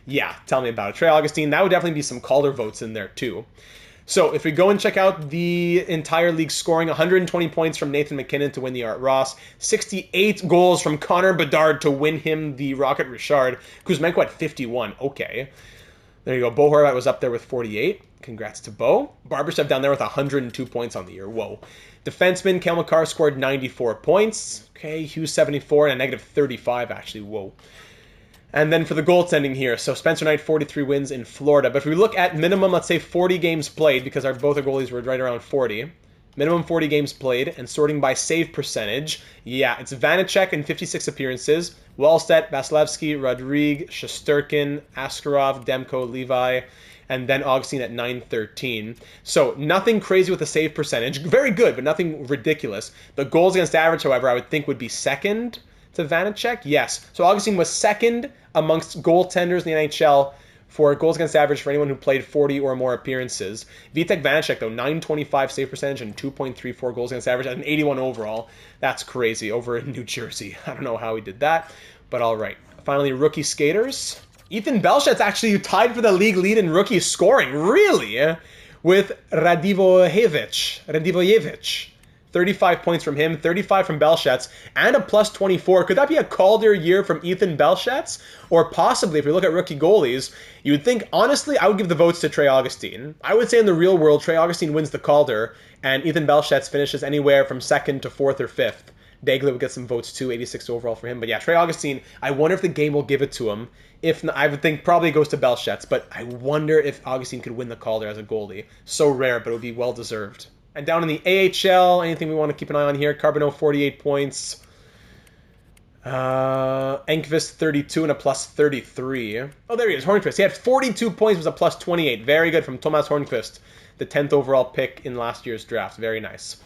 Yeah, tell me about it. Trey Augustine, that would definitely be some Calder votes in there too. So if we go and check out the entire league scoring, 120 points from Nathan McKinnon to win the Art Ross, 68 goals from Connor Bedard to win him the Rocket Richard, Kuzmenko at 51. Okay. There you go. Bo Horvat was up there with 48. Congrats to Bo. Barbashev down there with 102 points on the year. Whoa. Defenseman, Kel McCarr scored 94 points. Okay, Hughes 74 and a negative 35 actually. Whoa. And then for the goaltending here, so Spencer Knight, 43 wins in Florida. But if we look at minimum, let's say 40 games played, because both our goalies were right around 40. Minimum 40 games played, and sorting by save percentage, yeah, it's Vanacek in 56 appearances, Wallstedt, Vasilevsky, Rodrigue, Shesterkin, Askarov, Demko, Levi, and then Augustine at 913. So nothing crazy with the save percentage. Very good, but nothing ridiculous. The goals against average, however, I would think would be second to Vanacek. Yes. So Augustine was second amongst goaltenders in the NHL for goals against average for anyone who played 40 or more appearances. Vitek Vanacek, though, 925 save percentage and 2.34 goals against average at an 81 overall. That's crazy over in New Jersey. I don't know how he did that, but all right. Finally, rookie skaters. Ethan Belchet's actually tied for the league lead in rookie scoring, really, with Radivojevic. 35 points from him, 35 from Belchet's, and a plus 24. Could that be a Calder year from Ethan Belchet's? Or possibly, if we look at rookie goalies, you would think, honestly, I would give the votes to Trey Augustine. I would say in the real world, Trey Augustine wins the Calder, and Ethan Belchet's finishes anywhere from 2nd to 4th or 5th. Dagley would get some votes too, 86 overall for him. But yeah, Trey Augustine, I wonder if the game will give it to him. If not, I would think probably it goes to Belchet's, but I wonder if Augustine could win the Calder as a goalie. So rare, but it would be well-deserved. And down in the AHL, anything we want to keep an eye on here? Carbonneau, 48 points. Enqvist, 32 and a plus 33. Oh, there he is, Hornqvist. He had 42 points, was a plus 28. Very good from Tomas Hornqvist, the 10th overall pick in last year's draft. Very nice.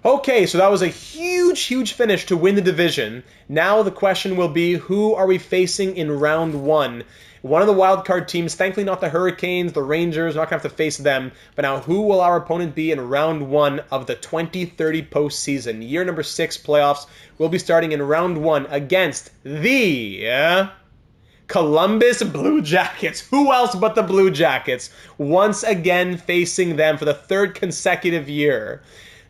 Okay, so that was a huge finish to win the division. Now the question will be, who are we facing in round 1? One of the wildcard teams, thankfully not the Hurricanes, the Rangers, not going to have to face them. But now who will our opponent be in round 1 of the 2030 postseason? Year number 6 playoffs will be starting in round 1 against the Columbus Blue Jackets. Who else but the Blue Jackets? Once again facing them for the 3rd consecutive year.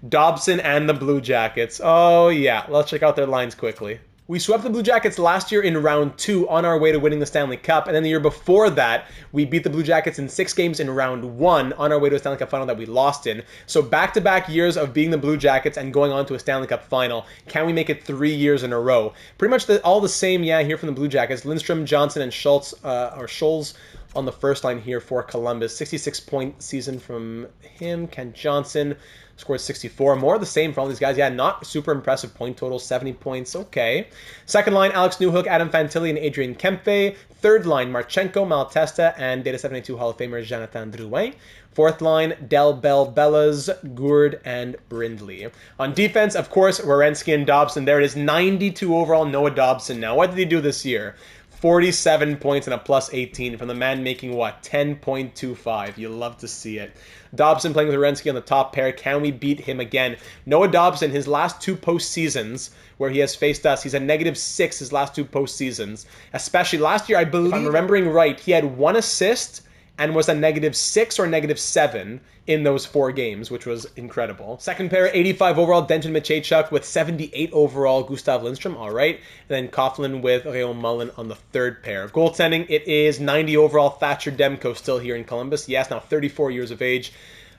Dobson and the Blue Jackets. Oh yeah, let's check out their lines quickly. We swept the Blue Jackets last year in round 2 on our way to winning the Stanley Cup, and then the year before that, we beat the Blue Jackets in 6 games in round 1 on our way to a Stanley Cup Final that we lost in. So back-to-back years of being the Blue Jackets and going on to a Stanley Cup Final. Can we make it 3 years in a row? Pretty much all the same, yeah, here from the Blue Jackets. Lindstrom, Johnson, and Schultz on the first line here for Columbus. 66-point season from him. Kent Johnson scored 64. More of the same for all these guys. Yeah, not super impressive point total. 70 points. Okay. Second line, Alex Newhook, Adam Fantilli, and Adrian Kempe. Third line, Marchenko, Malatesta, and Data 72 Hall of Famer Jonathan Drouin. Fourth line, Del Bell Bellas, Gourde, and Brindley. On defense, of course, Werenski and Dobson. There it is, 92 overall, Noah Dobson. Now, what did he do this year? 47 points and a plus 18 from the man making, what, 10.25. You love to see it. Dobson playing with Werenski on the top pair. Can we beat him again? Noah Dobson, his last 2 postseasons where he has faced us, he's a -6 his last 2 postseasons. Especially last year, I believe, if I'm remembering right, he had 1 assist and was a -6 or -7 in those 4 games, which was incredible. Second pair, 85 overall, Denton Mateychuk with 78 overall, Gustav Lindstrom, all right. And then Coughlin with Raymond Mullen on the third pair. Goaltending, it is 90 overall, Thatcher Demko still here in Columbus. Yes, now 34 years of age.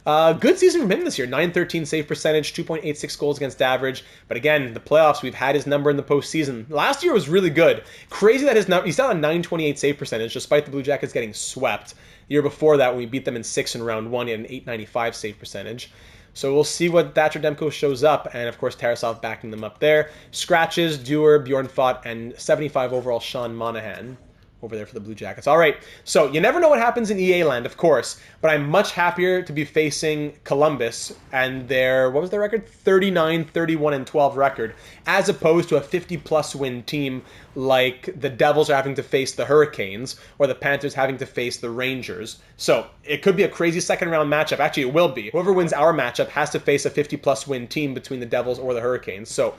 Good season from him this year. 913 save percentage, 2.86 goals against average. But again, the playoffs, we've had his number in the postseason. Last year was really good. Crazy that his number, he's still at a 928 save percentage, despite the Blue Jackets getting swept. The year before that, when we beat them in 6 in round 1, he had an 895 save percentage. So we'll see what Thatcher Demko shows up. And of course, Tarasov backing them up there. Scratches, Dewar, Bjorn Fott, and 75 overall, Sean Monahan over there for the Blue Jackets. All right, so you never know what happens in EA land, of course, but I'm much happier to be facing Columbus and their, what was their record? 39, 31, and 12 record, as opposed to a 50-plus win team like the Devils are having to face the Hurricanes or the Panthers having to face the Rangers. So it could be a crazy second-round matchup. Actually, it will be. Whoever wins our matchup has to face a 50-plus win team between the Devils or the Hurricanes. So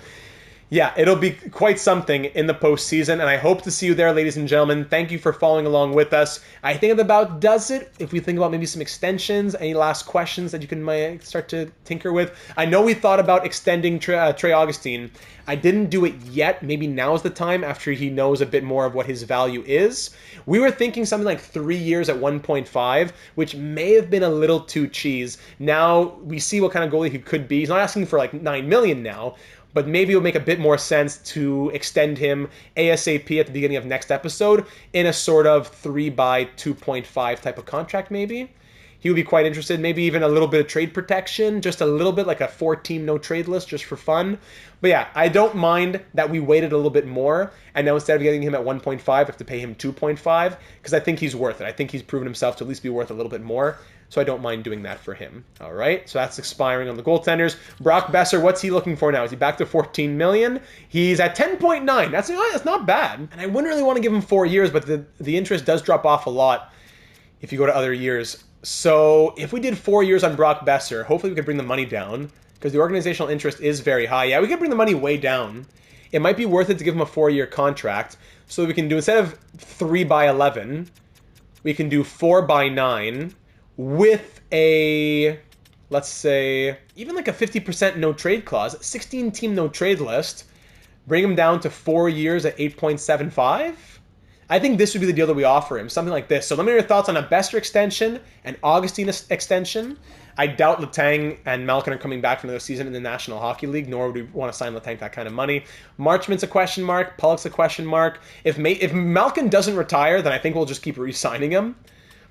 yeah, it'll be quite something in the postseason, and I hope to see you there, ladies and gentlemen. Thank you for following along with us. I think that about does it. If we think about maybe some extensions, any last questions that you can start to tinker with. I know we thought about extending Trey Augustine. I didn't do it yet. Maybe now's the time after he knows a bit more of what his value is. We were thinking something like 3 years at 1.5, which may have been a little too cheese. Now we see what kind of goalie he could be. He's not asking for like $9 million now, but maybe it will make a bit more sense to extend him ASAP at the beginning of next episode in a sort of 3 by 2.5 type of contract maybe. He would be quite interested, maybe even a little bit of trade protection, just a little bit like a 4-team no trade list just for fun. But yeah, I don't mind that we waited a little bit more, and now instead of getting him at 1.5, I have to pay him 2.5, because I think he's worth it. I think he's proven himself to at least be worth a little bit more, so I don't mind doing that for him. All right, so that's expiring on the goaltenders. Brock Besser, what's he looking for now? Is he back to 14 million? He's at 10.9. That's not bad. And I wouldn't really want to give him 4 years, but the interest does drop off a lot if you go to other years. So if we did 4 years on Brock Besser, hopefully we could bring the money down, because the organizational interest is very high. Yeah, we could bring the money way down. It might be worth it to give him a 4-year contract, so we can do, instead of 3 by 11, we can do 4 by 9 with a, let's say, even like a 50% no trade clause, 16-team no trade list, bring him down to 4 years at 8.75. I think this would be the deal that we offer him, something like this. So let me know your thoughts on a Besser extension and Augustine extension. I doubt Letang and Malkin are coming back for another season in the National Hockey League, nor would we want to sign Letang that kind of money. Marchment's a question mark. Pollock's a question mark. If Malkin doesn't retire, then I think we'll just keep re-signing him.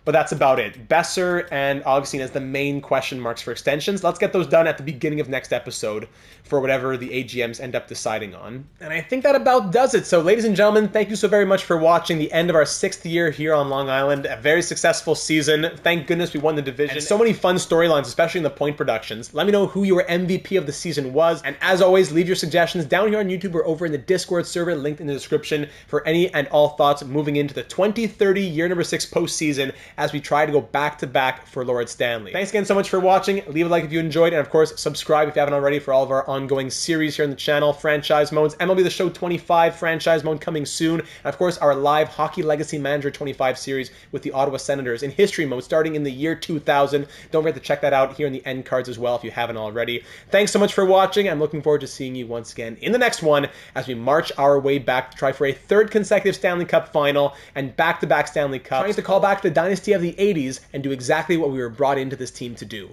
But that's about it. Besser and Augustine as the main question marks for extensions. Let's get those done at the beginning of next episode for whatever the AGMs end up deciding on. And I think that about does it. So ladies and gentlemen, thank you so very much for watching the end of our 6th year here on Long Island. A very successful season. Thank goodness we won the division. And so many fun storylines, especially in the point productions. Let me know who your MVP of the season was. And as always, leave your suggestions down here on YouTube or over in the Discord server linked in the description for any and all thoughts moving into the 2030 year number 6 postseason, as we try to go back-to-back for Lord Stanley. Thanks again so much for watching. Leave a like if you enjoyed, and of course, subscribe if you haven't already for all of our ongoing series here on the channel, franchise modes, MLB The Show 25 franchise mode coming soon, and of course, our live Hockey Legacy Manager 25 series with the Ottawa Senators in history mode starting in the year 2000. Don't forget to check that out here in the end cards as well if you haven't already. Thanks so much for watching. I'm looking forward to seeing you once again in the next one as we march our way back to try for a 3rd consecutive Stanley Cup Final and back-to-back Stanley Cups, trying to call back the Dynasty of the 80s and do exactly what we were brought into this team to do.